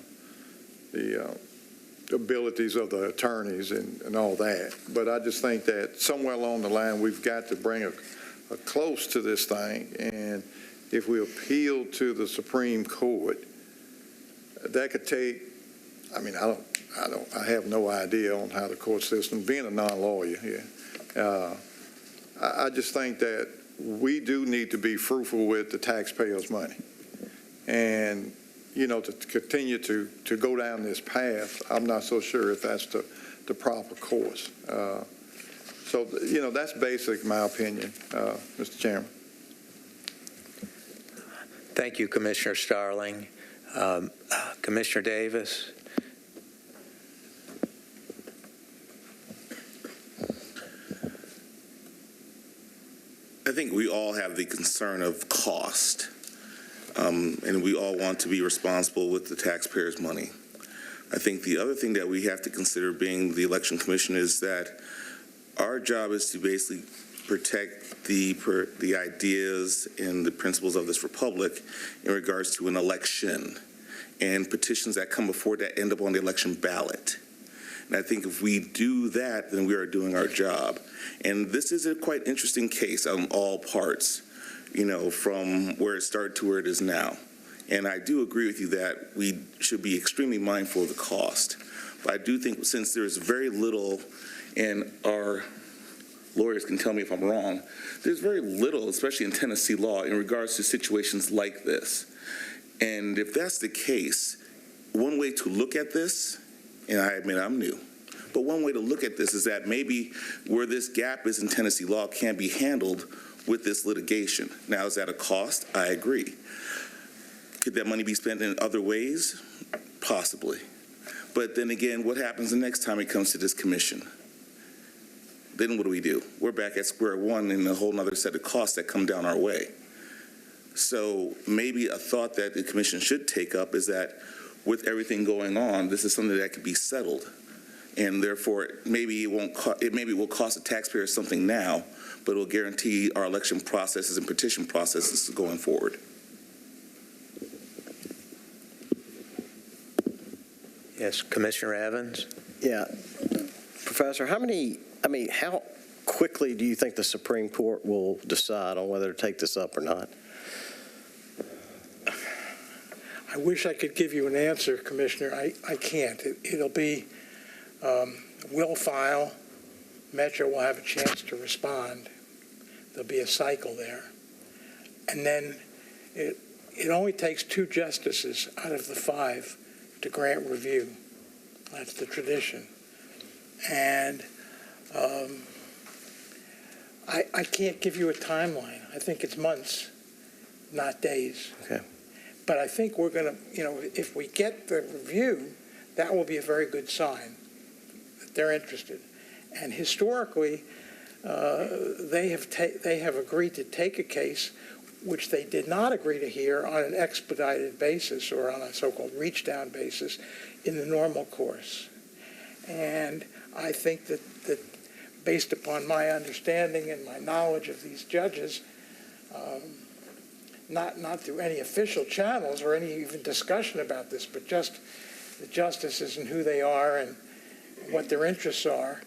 abilities of the attorneys and all that. But I just think that somewhere along the line, we've got to bring a close to this thing. And if we appeal to the Supreme Court, that could take, I mean, I have no idea on how the court system, being a non-lawyer here, I just think that we do need to be fruitful with the taxpayers' money. And, to continue to go down this path, I'm not so sure if that's the proper course. So, that's basic my opinion, Mr. Chairman. Thank you, Commissioner Starling. Commissioner Davis? I think we all have the concern of cost, and we all want to be responsible with the taxpayers' money. I think the other thing that we have to consider being the Election Commission is that our job is to basically protect the ideas and the principles of this republic in regards to an election and petitions that come before that end up on the election ballot. And I think if we do that, then we are doing our job. And this is a quite interesting case on all parts, from where it started to where it is now. And I do agree with you that we should be extremely mindful of the cost. But I do think since there's very little, and our lawyers can tell me if I'm wrong, there's very little, especially in Tennessee law, in regards to situations like this. And if that's the case, one way to look at this, and I admit I'm new, but one way to look at this is that maybe where this gap is in Tennessee law can be handled with this litigation. Now, is that a cost? I agree. Could that money be spent in other ways? Possibly. But then again, what happens the next time it comes to this commission? Then what do? We're back at square one in a whole other set of costs that come down our way. So maybe a thought that the commission should take up is that with everything going on, this is something that could be settled. And therefore, maybe it will cost the taxpayers something now, but it will guarantee our election processes and petition processes going forward. Yes, Commissioner Evans? Yeah. Professor, how quickly do you think the Supreme Court will decide on whether to take this up or not? I wish I could give you an answer, Commissioner. I can't. It'll be, we'll file, Metro will have a chance to respond. There'll be a cycle there. And then it only takes 2 justices out of the 5 to grant review. That's the tradition. And I can't give you a timeline. I think it's months, not days. Okay. But I think we're going to, if we get the review, that will be a very good sign that they're interested. And historically, they have agreed to take a case which they did not agree to hear on an expedited basis or on a so-called reach-down basis in the normal course. And I think that based upon my understanding and my knowledge of these judges, not through any official channels or any even discussion about this, but just the justices and who they are and what their interests are.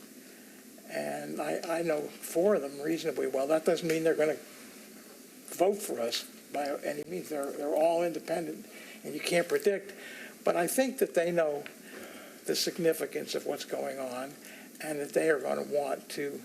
And I know 4 of them reasonably well. That doesn't mean they're going to vote for us by any means. They're all independent, and you can't predict. But I think that they know the significance of what's going on and that they are going to want to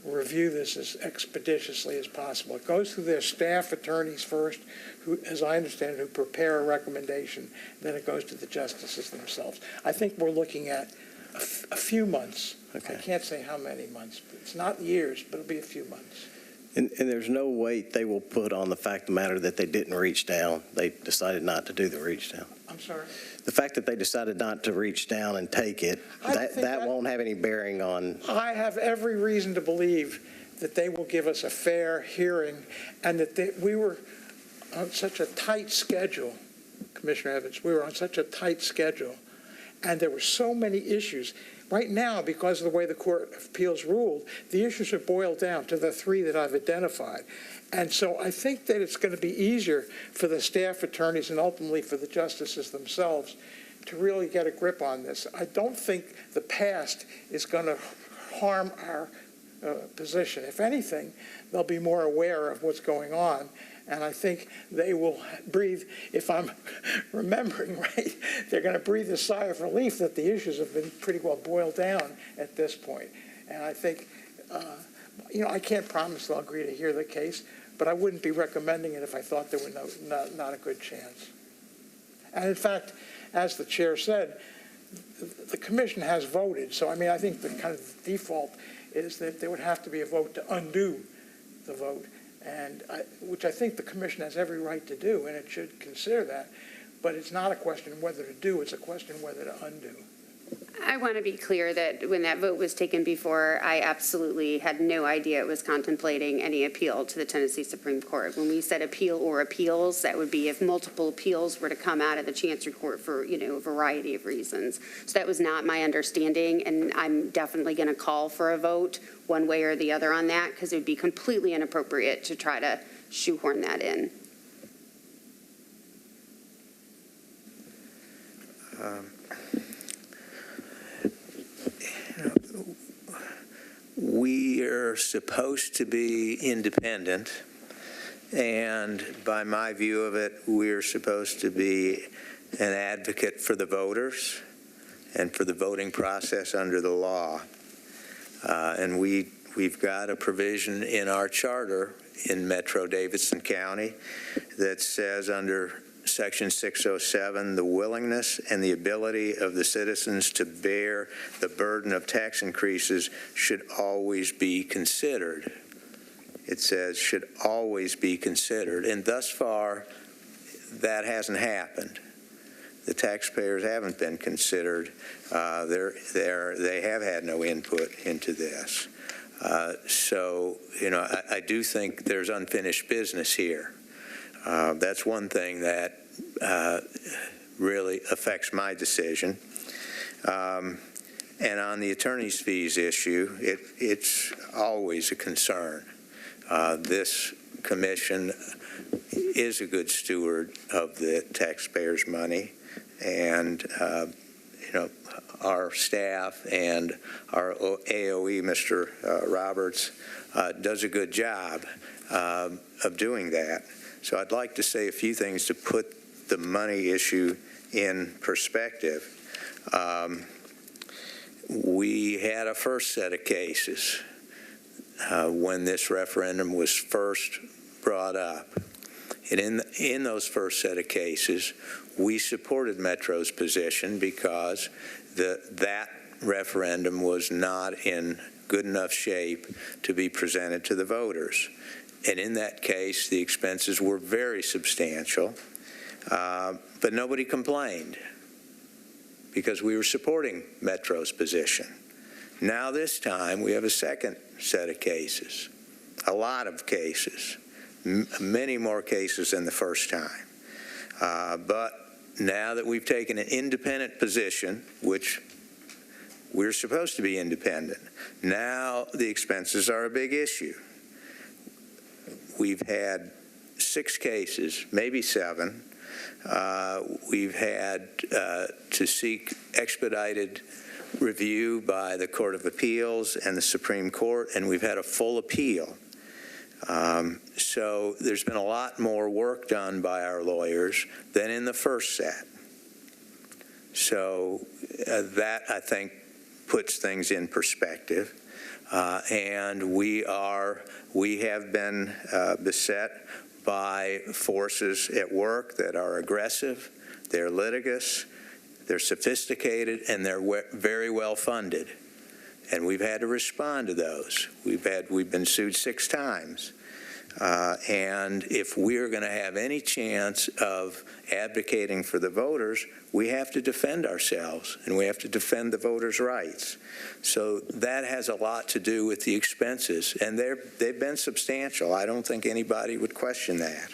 review this as expeditiously as possible. It goes through their staff attorneys first, who, as I understand it, who prepare a recommendation. Then it goes to the justices themselves. I think we're looking at a few months. Okay. I can't say how many months. It's not years, but it'll be a few months. And there's no weight they will put on the fact of the matter that they didn't reach down. They decided not to do the reach down. I'm sorry? The fact that they decided not to reach down and take it, I don't think that won't have any bearing on. I have every reason to believe that they will give us a fair hearing, and that we were on such a tight schedule, Commissioner Evans, we were on such a tight schedule, and there were so many issues. Right now, because of the way the Court of Appeals ruled, the issues are boiled down to the three that I've identified. And so I think that it's going to be easier for the staff attorneys and ultimately for the justices themselves to really get a grip on this. I don't think the past is going to harm our position. If anything, they'll be more aware of what's going on. And I think they will breathe, if I'm remembering right, they're going to breathe a sigh of relief that the issues have been pretty well boiled down at this point. And I think, I can't promise they'll agree to hear the case, but I wouldn't be recommending it if I thought there were not a good chance. And in fact, as the chair said, the commission has voted. So, I think the kind of default is that there would have to be a vote to undo the vote. And which I think the commission has every right to do, and it should consider that. But it's not a question of whether to do, it's a question of whether to undo. I want to be clear that when that vote was taken before, I absolutely had no idea it was contemplating any appeal to the Tennessee Supreme Court. When we said appeal or appeals, that would be if multiple appeals were to come out of the Chancery Court for, a variety of reasons. So that was not my understanding, and I'm definitely going to call for a vote one way or the other on that, because it would be completely inappropriate to try to shoehorn that in. We are supposed to be independent, and by my view of it, we're supposed to be an advocate for the voters and for the voting process under the law. And we've got a provision in our charter in Metro Davidson County that says under Section 607, the willingness and the ability of the citizens to bear the burden of tax increases should always be considered. It says should always be considered, and thus far that hasn't happened. The taxpayers haven't been considered. They have had no input into this. So, I do think there's unfinished business here. That's one thing that really affects my decision. And on the attorney's fees issue, it's always a concern. This commission is a good steward of the taxpayers' money, and our staff and our AOE, Mr. Roberts, does a good job of doing that. So I'd like to say a few things to put the money issue in perspective. We had a first set of cases when this referendum was first brought up. And in those first set of cases, we supported Metro's position because that referendum was not in good enough shape to be presented to the voters. And in that case, the expenses were very substantial, but nobody complained because we were supporting Metro's position. Now this time, we have a second set of cases, a lot of cases, many more cases than the first time. But now that we've taken an independent position, which we're supposed to be independent, now the expenses are a big issue. We've had 6 cases, maybe 7. We've had to seek expedited review by the Court of Appeals and the Supreme Court, and we've had a full appeal. So there's been a lot more work done by our lawyers than in the first set. So that, I think, puts things in perspective. And we have been beset by forces at work that are aggressive, they're litigious, they're sophisticated, and they're very well funded. And we've had to respond to those. We've been sued 6 times. And if we're going to have any chance of advocating for the voters, we have to defend ourselves, and we have to defend the voters' rights. So that has a lot to do with the expenses, and they've been substantial. I don't think anybody would question that.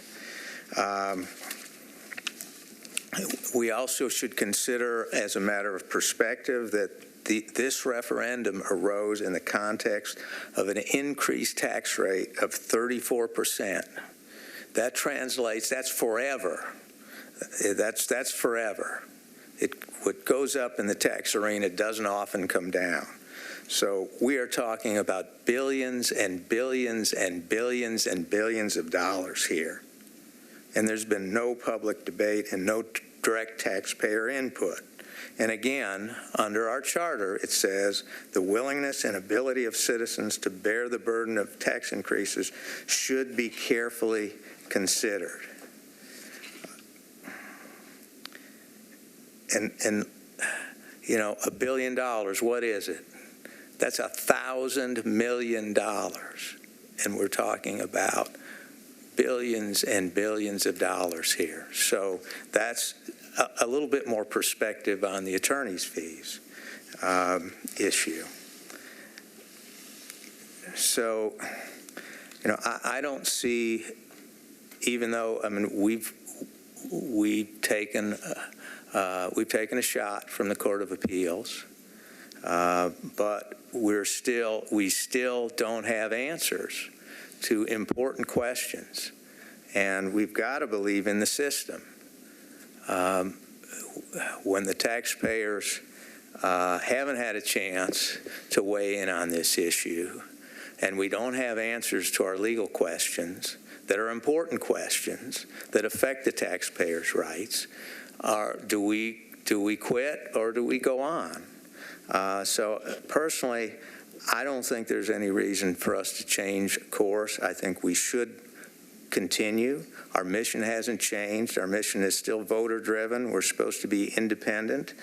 We also should consider, as a matter of perspective, that this referendum arose in the context of an increased tax rate of 34%. That translates, that's forever. That's forever. What goes up in the tax arena doesn't often come down. So we are talking about billions and billions and billions and billions of dollars here. And there's been no public debate and no direct taxpayer input. And again, under our charter, it says the willingness and ability of citizens to bear the burden of tax increases should be carefully considered. And you know, $1 billion, what is it? That's $1,000 million. And we're talking about billions and billions of dollars here. So that's a little bit more perspective on the attorney's fees issue. So, you know, I don't see, even though, I mean, we've taken a shot from the Court of Appeals, but we still don't have answers to important questions, and we've got to believe in the system. When the taxpayers haven't had a chance to weigh in on this issue, and we don't have answers to our legal questions that are important questions that affect the taxpayers' rights, do we quit or do we go on? So personally, I don't think there's any reason for us to change course. I think we should continue. Our mission hasn't changed. Our mission is still voter-driven. We're supposed to be independent.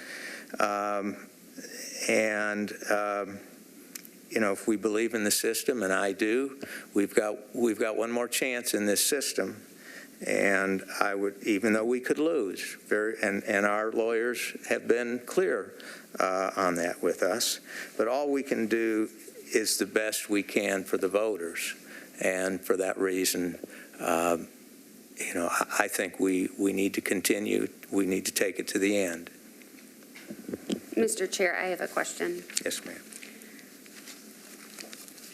You know, if we believe in the system, and I do, we've got one more chance in this system. And I would, even though we could lose, and our lawyers have been clear on that with us, but all we can do is the best we can for the voters. And for that reason, you know, I think we need to continue. We need to take it to the end. Mr. Chair, I have a question. Yes, ma'am.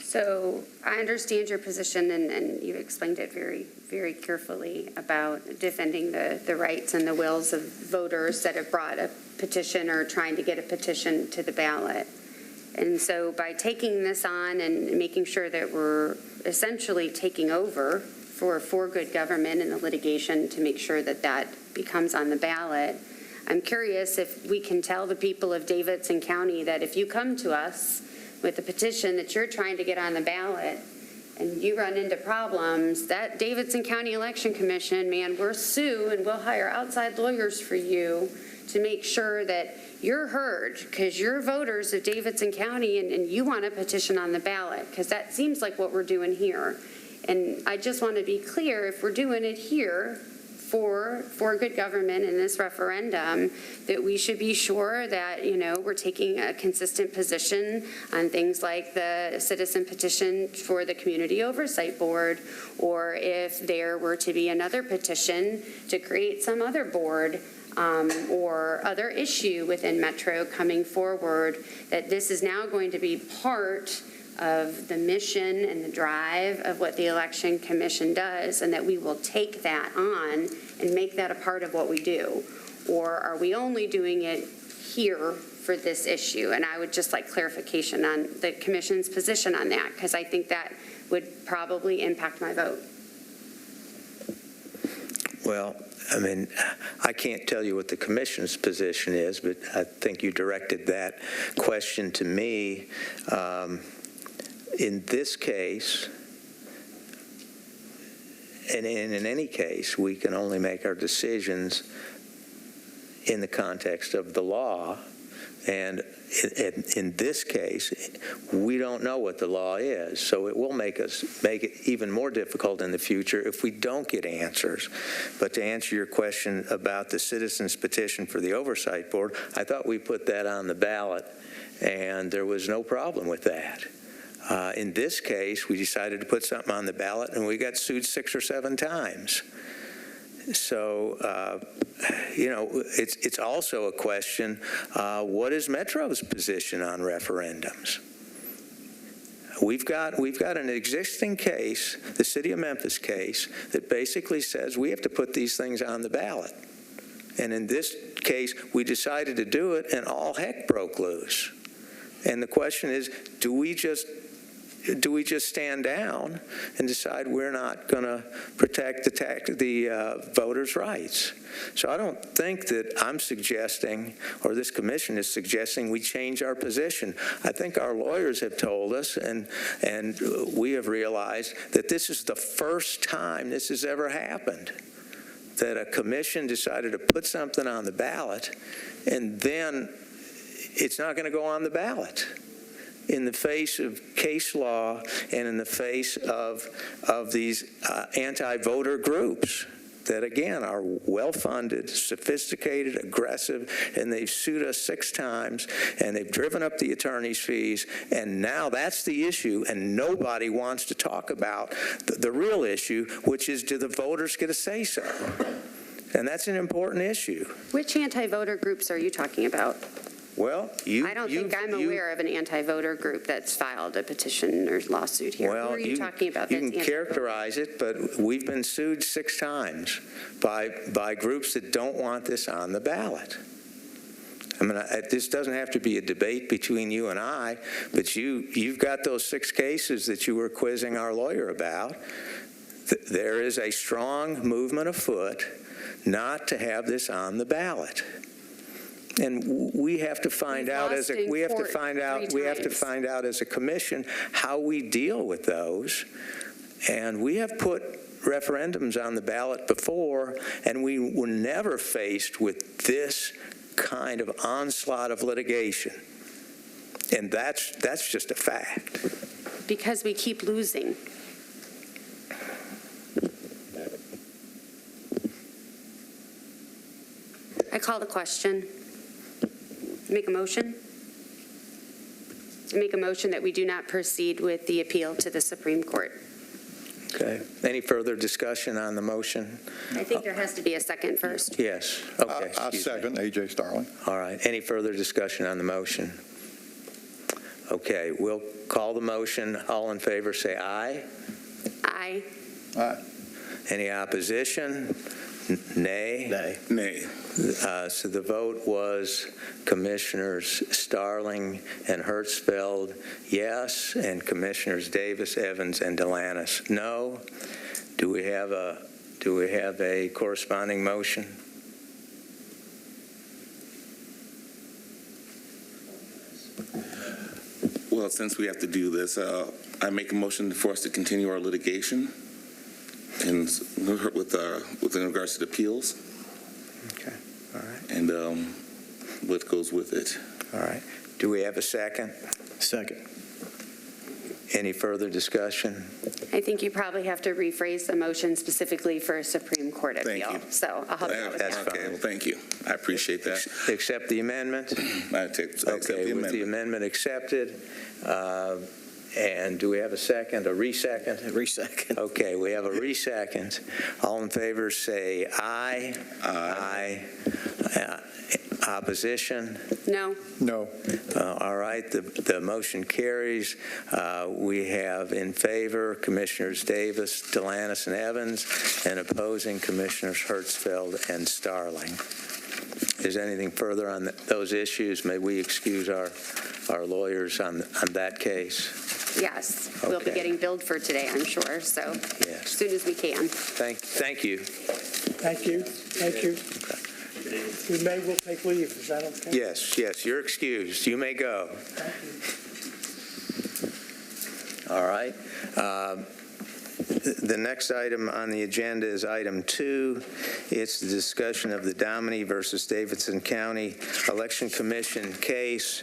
So I understand your position, and you explained it very, very carefully about defending the rights and the wills of voters that have brought a petition or trying to get a petition to the ballot. And so by taking this on and making sure that we're essentially taking over for good government and the litigation to make sure that that becomes on the ballot, I'm curious if we can tell the people of Davidson County that if you come to us with a petition that you're trying to get on the ballot and you run into problems, that Davidson County Election Commission, man, we'll sue and we'll hire outside lawyers for you to make sure that you're heard because you're voters of Davidson County and you want a petition on the ballot, because that seems like what we're doing here. And I just want to be clear, if we're doing it here for good government in this referendum, that we should be sure that, you know, we're taking a consistent position on things like the citizen petition for the Community Oversight Board, or if there were to be another petition to create some other board or other issue within Metro coming forward, that this is now going to be part of the mission and the drive of what the Election Commission does, and that we will take that on and make that a part of what we do? Or are we only doing it here for this issue? And I would just like clarification on the Commission's position on that, because I think that would probably impact my vote. Well, I mean, I can't tell you what the Commission's position is, but I think you directed that question to me. in this case, and in any case, we can only make our decisions in the context of the law. And in this case, we don't know what the law is, so it will make it even more difficult in the future if we don't get answers. But to answer your question about the citizens' petition for the Oversight Board, I thought we put that on the ballot, and there was no problem with that. In this case, we decided to put something on the ballot, and we got sued 6 or 7 times. So, it's also a question, what is Metro's position on referendums? We've got an existing case, the City of Memphis case, that basically says we have to put these things on the ballot. And in this case, we decided to do it, and all heck broke loose. And the question is, do we just stand down and decide we're not going to protect the voters' rights? So I don't think that I'm suggesting, or this commission is suggesting, we change our position. I think our lawyers have told us, and we have realized that this is the first time this has ever happened, that a commission decided to put something on the ballot, and then it's not going to go on the ballot. In the face of case law and in the face of these anti-voter groups that, again, are well-funded, sophisticated, aggressive, and they've sued us 6 times, and they've driven up the attorney's fees, and now that's the issue, and nobody wants to talk about the real issue, which is, do the voters get a say-so? And that's an important issue. Which anti-voter groups are you talking about? Well, I don't think I'm aware of an anti-voter group that's filed a petition or lawsuit here. Well, who are you talking about? You can characterize it, but we've been sued 6 times by groups that don't want this on the ballot. I mean, this doesn't have to be a debate between you and I, but you've got those 6 cases that you were quizzing our lawyer about. There is a strong movement afoot not to have this on the ballot. And we have to find out as a commission how we deal with those. And we have put referendums on the ballot before, and we were never faced with this kind of onslaught of litigation. And that's just a fact. Because we keep losing. I call the question. Make a motion? To make a motion that we do not proceed with the appeal to the Supreme Court. Okay. Any further discussion on the motion? I think there has to be a second first. Yes. Okay. I second A.J. Starling. All right. Any further discussion on the motion? Okay. We'll call the motion. All in favor say aye. Aye. Aye. Any opposition? Nay? Nay. Nay. So the vote was Commissioners Starling and Hertzfeld, yes, and Commissioners Davis, Evans, and Delanis, no. Do we have a corresponding motion? Well, since we have to do this, I make a motion for us to continue our litigation and with regards to the appeals. Okay. All right. And what goes with it. All right. Do we have a second? Second. Any further discussion? I think you probably have to rephrase the motion specifically for a Supreme Court appeal. Thank you. So I'll help you out with That's that. fine. Okay, well, thank you. I appreciate that. Accept the amendment? I accept Okay, the with the amendment accepted. And do we have a second, a re-second? Resecond. Okay, we have a re-second. All in favor say aye. Aye. Opposition? No. No. All right, the motion carries. We have in favor Commissioners Davis, Delanis, and Evans, and opposing Commissioners Hertzfeld and Starling. Is there anything further on those issues? May we excuse our lawyers on that case? Yes. We'll be Okay. getting billed for today, I'm sure, so as Yes. soon as we can. Thank you. Thank you. Thank you. We'll take leave. Is that okay? Yes, you're excused. You may go. All right. The next item on the agenda is item 2. It's the discussion of the Domini versus Davidson County Election Commission case.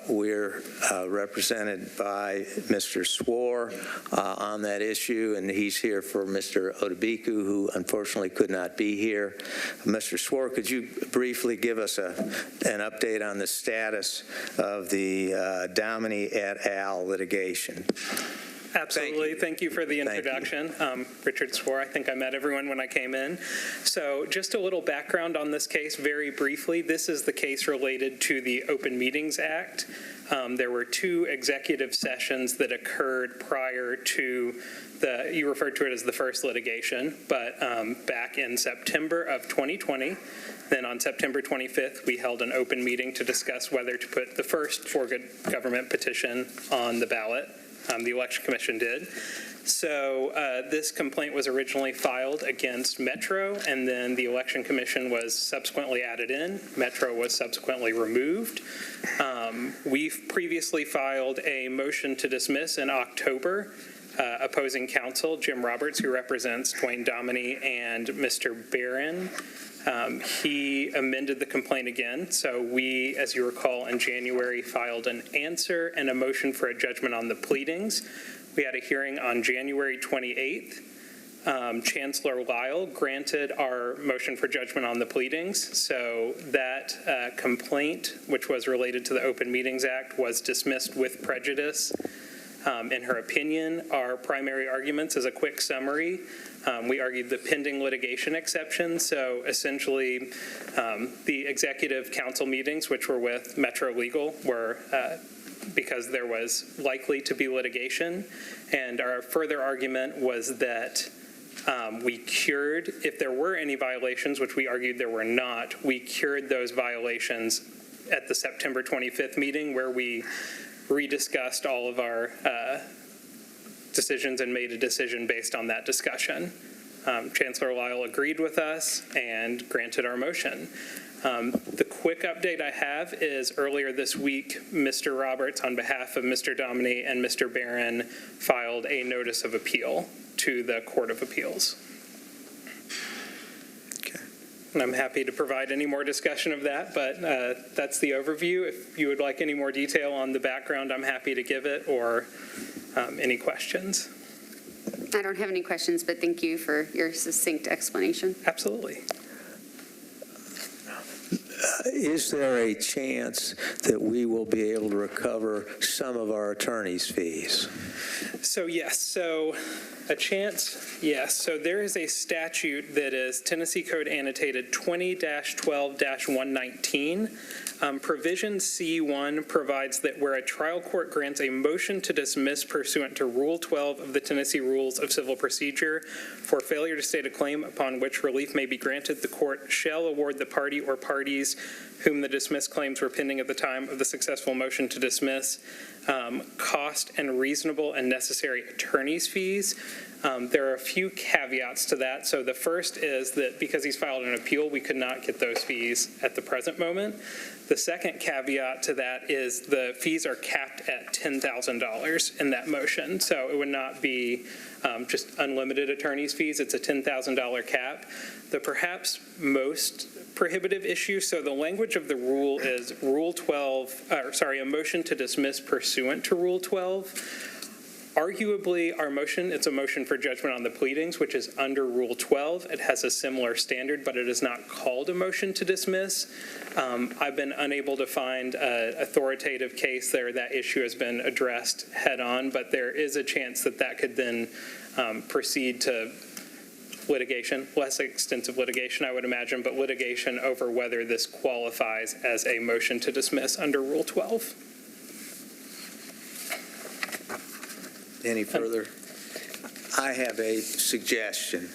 We're represented by Mr. Swore on that issue, and he's here for Mr. Odebiku, who unfortunately could not be here. Mr. Swore, could you briefly give us an update on the status of the Domini et al. Litigation? Absolutely. Thank you for the introduction. Richard Swore. I think I met everyone when I came in. So just a little background on this case very briefly. This is the case related to the Open Meetings Act. There were 2 executive sessions that occurred prior to you referred to it as the first litigation, but back in September of 2020. Then on September 25th, we held an open meeting to discuss whether to put the first for good government petition on the ballot. The Election Commission did. So this complaint was originally filed against Metro, and then the Election Commission was subsequently added in. Metro was subsequently removed. We've previously filed a motion to dismiss in October. Opposing counsel, Jim Roberts, who represents Dwayne Domini and Mr. Barron, he amended the complaint again. So we, as you recall, in January filed an answer and a motion for a judgment on the pleadings. We had a hearing on January 28th. Chancellor Lyle granted our motion for judgment on the pleadings. So that complaint, which was related to the Open Meetings Act, was dismissed with prejudice. In her opinion, our primary arguments, as a quick summary, we argued the pending litigation exception. So essentially, the executive council meetings, which were with Metro Legal, were because there was likely to be litigation. And our further argument was that we cured, if there were any violations, which we argued there were not, we cured those violations at the September 25th meeting, where we rediscussed all of our decisions and made a decision based on that discussion. Chancellor Lyle agreed with us and granted our motion. The quick update I have is earlier this week, Mr. Roberts, on behalf of Mr. Domini and Mr. Barron, filed a notice of appeal to the Court of Appeals. And I'm happy to provide any more discussion of that, but that's the overview. If you would like any more detail on the background, I'm happy to give it, or any questions. I don't have any questions, but thank you for your succinct explanation. Absolutely. Is there a chance that we will be able to recover some of our attorney's fees? So yes, so a chance, yes. So there is a statute that is Tennessee Code Annotated 20-12-119. Provision C1 provides that where a trial court grants a motion to dismiss pursuant to Rule 12 of the Tennessee Rules of Civil Procedure for failure to state a claim upon which relief may be granted, the court shall award the party or parties whom the dismissed claims were pending at the time of the successful motion to dismiss cost and reasonable and necessary attorney's fees. There are a few caveats to that. So the first is that because he's filed an appeal, we could not get those fees at the present moment. The second caveat to that is the fees are capped at $10,000 in that motion. So it would not be just unlimited attorney's fees. It's a $10,000 cap. The perhaps most prohibitive issue, so the language of the rule is a motion to dismiss pursuant to Rule 12. Arguably, our motion, it's a motion for judgment on the pleadings, which is under Rule 12. It has a similar standard, but it is not called a motion to dismiss. I've been unable to find an authoritative case there. That issue has been addressed head on, but there is a chance that that could then proceed to litigation, less extensive litigation, I would imagine, but litigation over whether this qualifies as a motion to dismiss under Rule 12. Any further? I have a suggestion.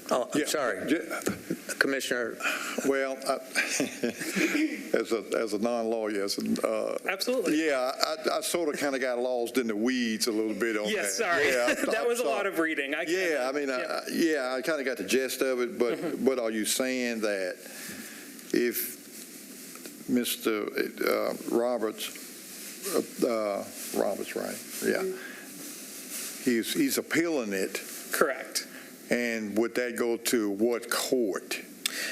Oh, I'm sorry. Commissioner. Well, as a non-lawyer, absolutely. Yeah, I sort of kind of got lost in the weeds a little bit on that. Yes, sorry. Yeah, that was a lot of reading. I kind of got the gist of it, but but are you saying that if Mr. Roberts Roberts, right? Yeah. He's appealing it. Correct. And would that go to what court?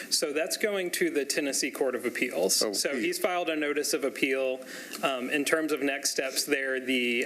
So that's going to the Tennessee Court of Appeals. Oh, So appeal. he's filed a notice of appeal. In terms of next steps there, the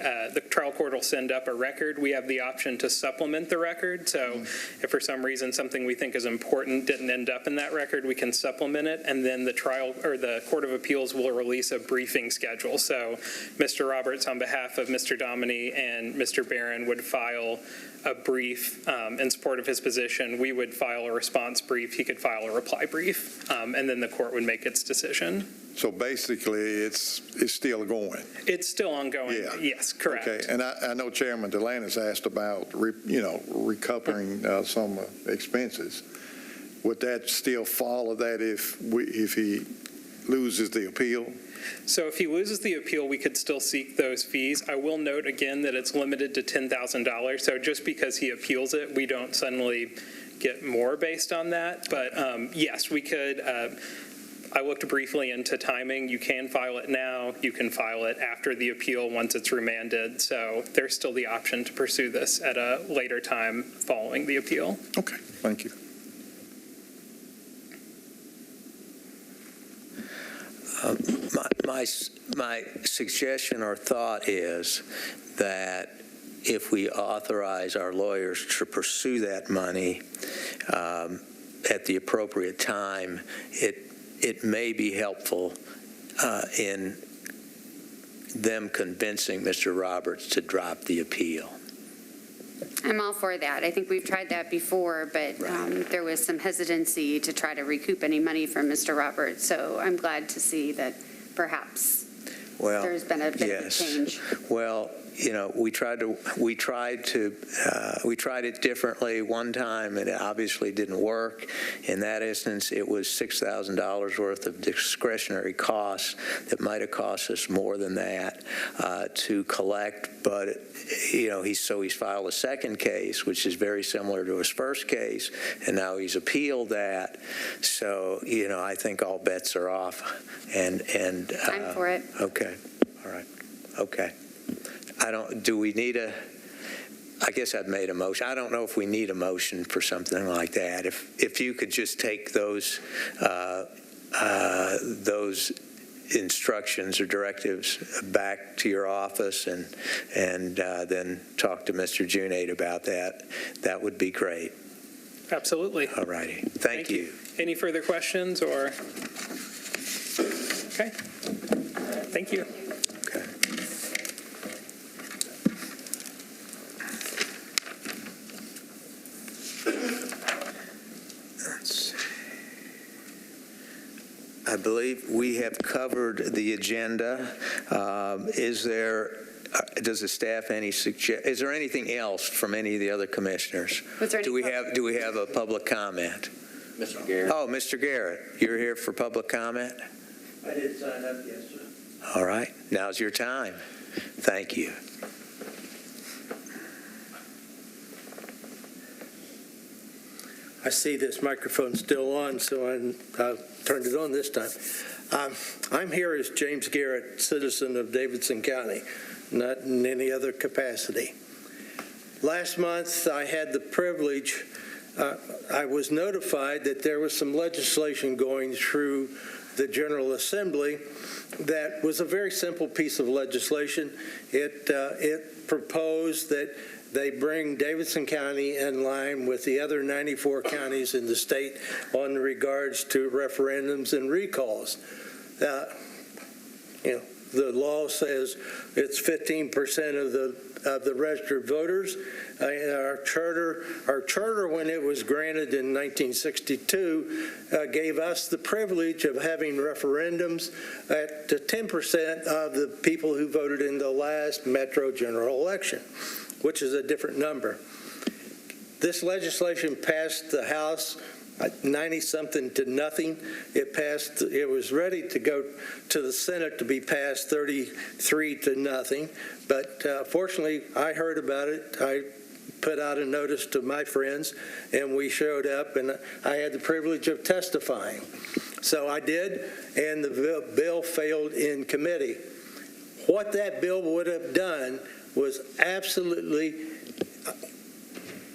trial court will send up a record. We have the option to supplement the record. So if for some reason something we think is important didn't end up in that record, we can supplement it. And then the trial or the Court of Appeals will release a briefing schedule. So Mr. Roberts, on behalf of Mr. Domini and Mr. Barron, would file a brief in support of his position. We would file a response brief. He could file a reply brief, and then the court would make its decision. So basically, it's still going. It's still ongoing. Yeah. Yes, correct. Okay, and I know Chairman Delaney's asked about, recovering some expenses. Would that still follow that if he loses the appeal? So if he loses the appeal, we could still seek those fees. I will note again that it's limited to $10,000. So just because he appeals it, we don't suddenly get more based on that. But yes, we could. I looked briefly into timing. You can file it now. You can file it after the appeal once it's remanded. So there's still the option to pursue this at a later time following the appeal. Okay, thank you. My suggestion or thought is that if we authorize our lawyers to pursue that money at the appropriate time, it may be helpful in them convincing Mr. Roberts to drop the appeal. I'm all for that. I think we've tried that before, but there was some hesitancy to try to recoup any money from Mr. Roberts. So I'm glad to see that perhaps there's been a bit of a change. Well, we tried it differently one time, and it obviously didn't work. In that instance, it was $6,000 worth of discretionary costs that might have cost us more than that to collect. But he's filed a second case, which is very similar to his first case, and now he's appealed that. So I think all bets are off. And I'm for it. Okay. All right. Okay. I guess I've made a motion. I don't know if we need a motion for something like that. If you could just take those instructions or directives back to your office and then talk to Mr. Junate about that, that would be great. Absolutely. All righty. Thank you. Any further questions or? Okay. Thank you. Okay. I believe we have covered the agenda. Does the staff is there anything else from any of the other commissioners? Do we have a public comment? Mr. Garrett. Oh, Mr. Garrett, you're here for public comment? I did sign up, yes, sir. All right, now's your time. Thank you. I see this microphone's still on, so I turned it on this time. I'm here as James Garrett, citizen of Davidson County, not in any other capacity. Last month, I had the privilege, I was notified that there was some legislation going through the General Assembly that was a very simple piece of legislation. It proposed that they bring Davidson County in line with the other 94 counties in the state on regards to referendums and recalls. The law says it's 15% of the registered voters. Our charter, when it was granted in 1962, gave us the privilege of having referendums at 10% of the people who voted in the last Metro general election, which is a different number. This legislation passed the House 90-something to nothing. It was ready to go to the Senate to be passed 33 to nothing. But fortunately, I heard about it. I put out a notice to my friends, and we showed up, and I had the privilege of testifying. So I did, and the bill failed in committee. what that bill would have done was absolutely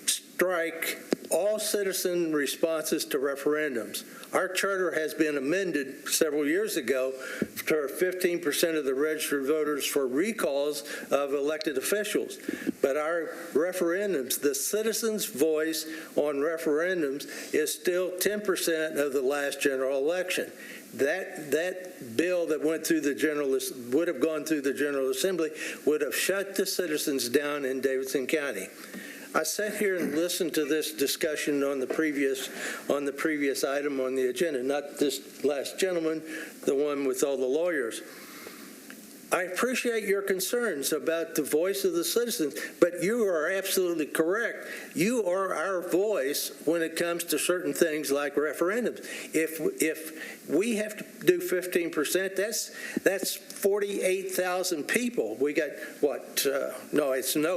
strike all citizen responses to referendums. Our charter has been amended several years ago to 15% of the registered voters for recalls of elected officials. But our referendums, the citizens' voice on referendums is still 10% of the last general election. That bill that went through would have gone through the General Assembly would have shut the citizens down in Davidson County. I sat here and listened to this discussion on the previous item on the agenda, not this last gentleman, the one with all the lawyers. I appreciate your concerns about the voice of the citizens, but you are absolutely correct. You are our voice when it comes to certain things like referendums. If we have to do 15%, that's 48,000 people. We got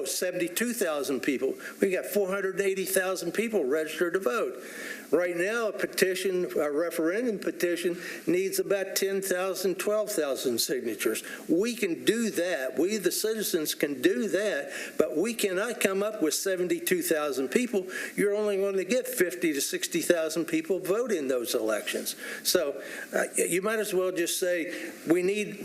72,000 people. We got 480,000 people registered to vote. Right now, a referendum petition needs about 10,000, 12,000 signatures. We can do that. We, the citizens, can do that, but we cannot come up with 72,000 people. You're only going to get 50 to 60,000 people vote in those elections. So you might as well just say we need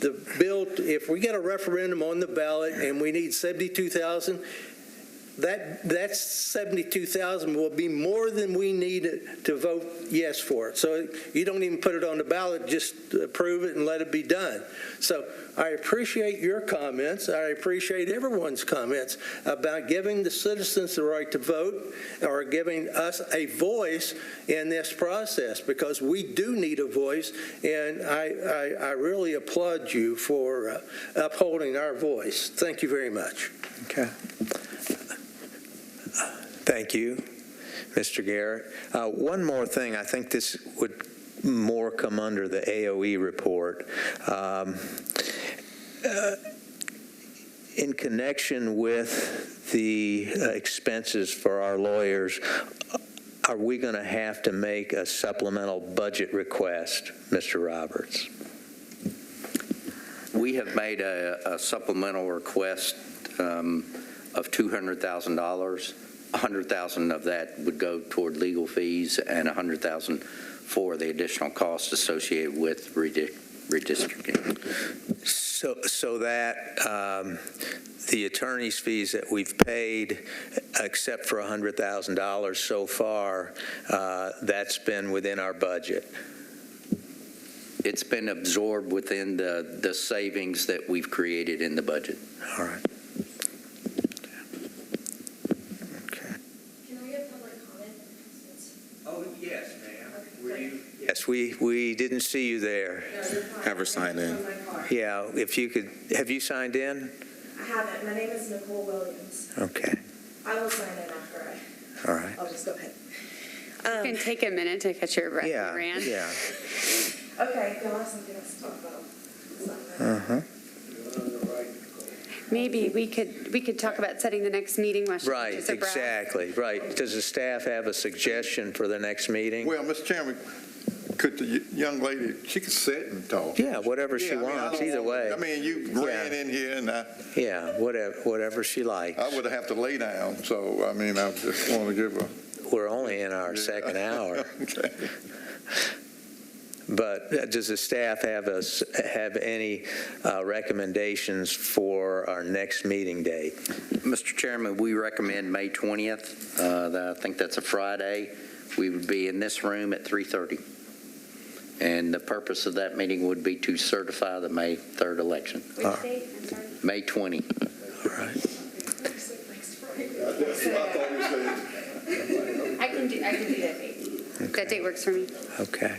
the bill. If we get a referendum on the ballot and we need 72,000, that 72,000 will be more than we need to vote yes for it. So you don't even put it on the ballot, just approve it and let it be done. So I appreciate your comments. I appreciate everyone's comments about giving the citizens the right to vote or giving us a voice in this process, because we do need a voice, and I really applaud you for upholding our voice. Thank you very much. Okay. Thank you, Mr. Garrett. One more thing, I think this would more come under the Aoe report. In connection with the expenses for our lawyers, are we going to have to make a supplemental budget request, Mr. Roberts? We have made a supplemental request of $200,000. $100,000 of that would go toward legal fees, and $100,000 for the additional costs associated with redistricting. So that the attorney's fees that we've paid, except for $100,000 so far, that's been within our budget. It's been absorbed within the savings that we've created in the budget. All right. Yes, we didn't see you there. Have her sign in. Yeah, if you could, have you signed in? I haven't. My name is Nicole Williams. Okay. I will sign in after All right. I'll just go ahead. You can take a minute to catch your breath, Yeah, Rand. yeah. Okay, y'all have something else to talk about. Uh-huh. Maybe we could talk about setting the next meeting. Right, exactly, right. Does the staff have a suggestion for the next meeting? Well, Mr. Chairman, could the young lady, she could sit and talk. Yeah, whatever she I mean, wants, either way. I mean, you ran in here and Yeah, whatever she likes. I would have to lay down, so, I mean, I just want to give her. We're only in our second hour. Okay. But does the staff have any recommendations for our next meeting date? Mr. Chairman, we recommend May 20th. I think that's a Friday. We would be in this room at 3:30. And the purpose of that meeting would be to certify the May 3rd election. Which date? I'm sorry. May 20. All right. I can do that date. Okay. That date works for me. Okay.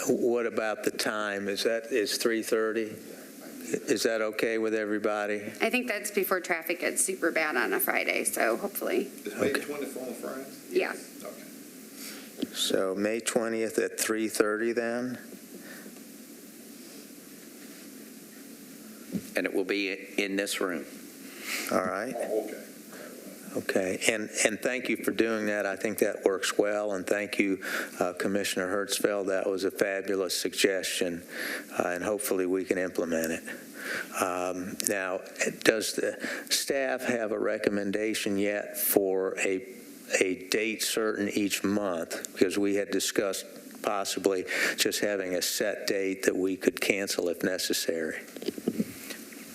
What about the time? Is 3:30? Is that okay with everybody? I think that's before traffic gets super bad on a Friday, so hopefully. Is May 20th on Friday? Yeah. Okay. So May 20th at 3:30 then? And it will be in this room. All right. Oh, okay. Okay, and thank you for doing that. I think that works well, and thank you, Commissioner Hertzfeld. That was a fabulous suggestion, and hopefully we can implement it. Now, does the staff have a recommendation yet for a date certain each month? Because we had discussed possibly just having a set date that we could cancel if necessary.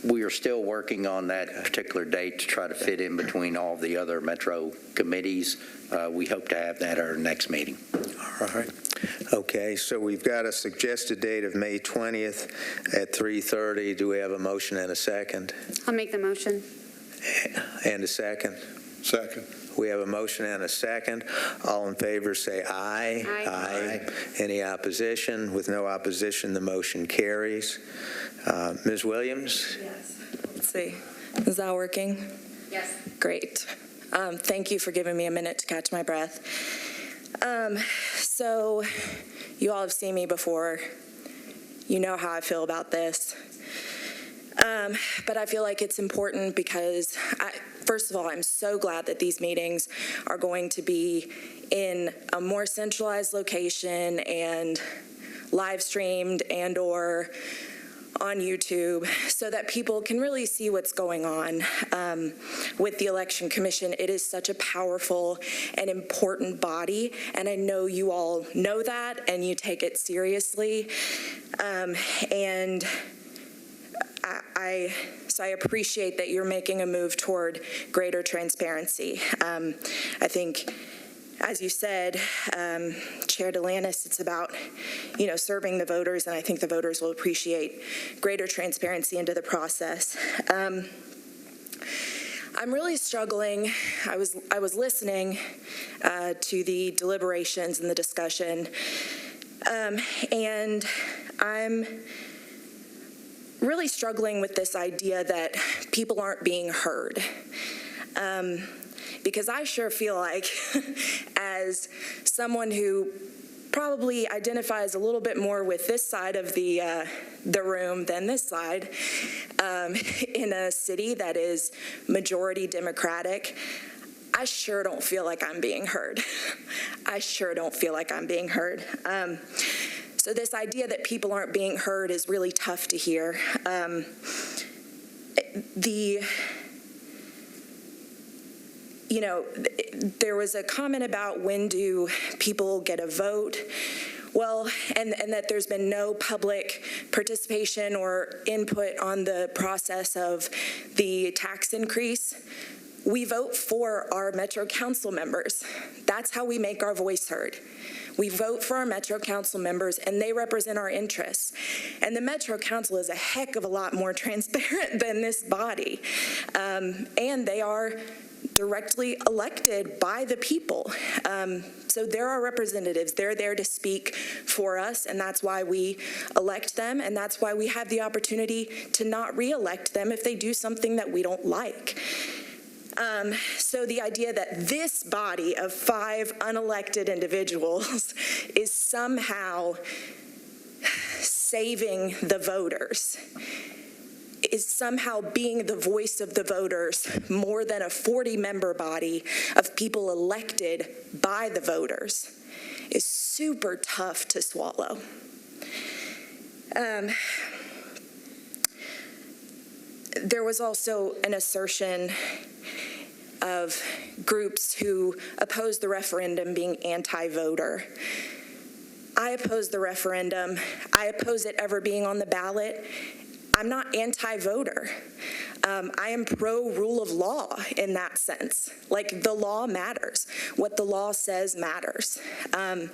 We are still working on that particular date to try to fit in between all the other Metro committees. We hope to have that at our next meeting. All right. Okay, so we've got a suggested date of May 20th at 3:30. Do we have a motion and a second? I'll make the motion. And a second? Second. We have a motion and a second. All in favor say aye. Aye. Any opposition? With no opposition, the motion carries. Ms. Williams? Yes. Let's see. Is that working? Yes. Great. Thank you for giving me a minute to catch my breath. So you all have seen me before. You know how I feel about this. But I feel like it's important because, first of all, I'm so glad that these meetings are going to be in a more centralized location and live streamed and or on YouTube so that people can really see what's going on with the Election Commission. It is such a powerful and important body, and I know you all know that and you take it seriously. And I appreciate that you're making a move toward greater transparency. I think, as you said, Chair DeLantis, it's about, serving the voters, and I think the voters will appreciate greater transparency into the process. I'm really struggling. I was listening to the deliberations and the discussion, and I'm really struggling with this idea that people aren't being heard. Because I sure feel like, as someone who probably identifies a little bit more with this side of the room than this side, in a city that is majority Democratic, I sure don't feel like I'm being heard. I sure don't feel like I'm being heard. So this idea that people aren't being heard is really tough to hear. There was a comment about when do people get a vote. Well, and that there's been no public participation or input on the process of the tax increase. We vote for our Metro Council members. That's how we make our voice heard. We vote for our Metro Council members, and they represent our interests. And the Metro Council is a heck of a lot more transparent than this body. And they are directly elected by the people. So they're our representatives. They're there to speak for us, and that's why we elect them, and that's why we have the opportunity to not re-elect them if they do something that we don't like. So the idea that this body of 5 unelected individuals is somehow saving the voters, is somehow being the voice of the voters more than a 40-member body of people elected by the voters, is super tough to swallow. There was also an assertion of groups who oppose the referendum being anti-voter. I oppose the referendum. I oppose it ever being on the ballot. I'm not anti-voter. I am pro-rule of law in that sense. Like, the law matters. What the law says matters. And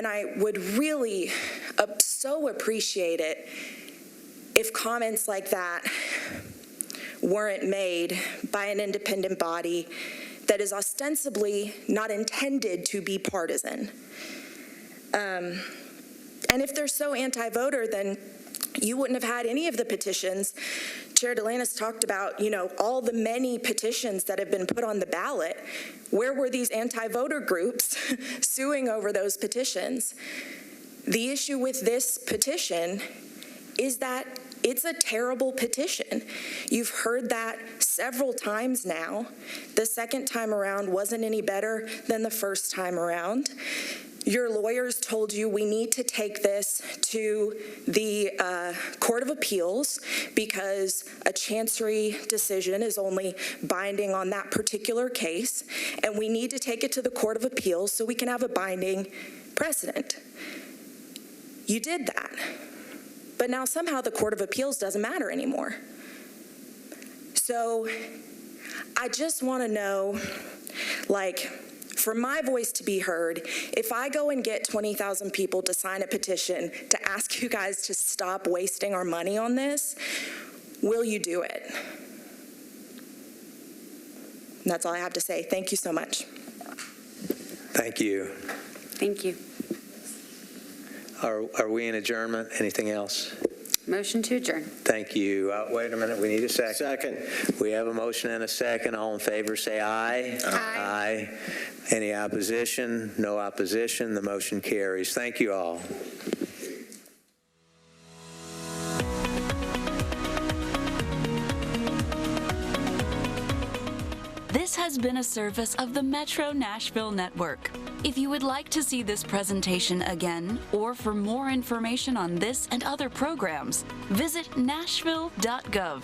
I would really so appreciate it if comments like that weren't made by an independent body that is ostensibly not intended to be partisan. And if they're so anti-voter, then you wouldn't have had any of the petitions. Chair DeLantis talked about, all the many petitions that have been put on the ballot. Where were these anti-voter groups suing over those petitions? The issue with this petition is that it's a terrible petition. You've heard that several times now. The second time around wasn't any better than the first time around. Your lawyers told you we need to take this to the Court of Appeals because a chancery decision is only binding on that particular case, and we need to take it to the Court of Appeals so we can have a binding precedent. You did that, but now somehow the Court of Appeals doesn't matter anymore. So I just want to know, for my voice to be heard, if I go and get 20,000 people to sign a petition to ask you guys to stop wasting our money on this, will you do it? And that's all I have to say. Thank you so much. Thank you. Thank you. Are we in adjournment? Anything else? Motion to adjourn. Thank you. Wait a minute, we need a second. Second. We have a motion and a second. All in favor, say aye. Aye. Any opposition? No opposition. The motion carries. Thank you all. This has been a service of the Metro Nashville Network. If you would like to see this presentation again, or for more information on this and other programs, visit nashville.gov.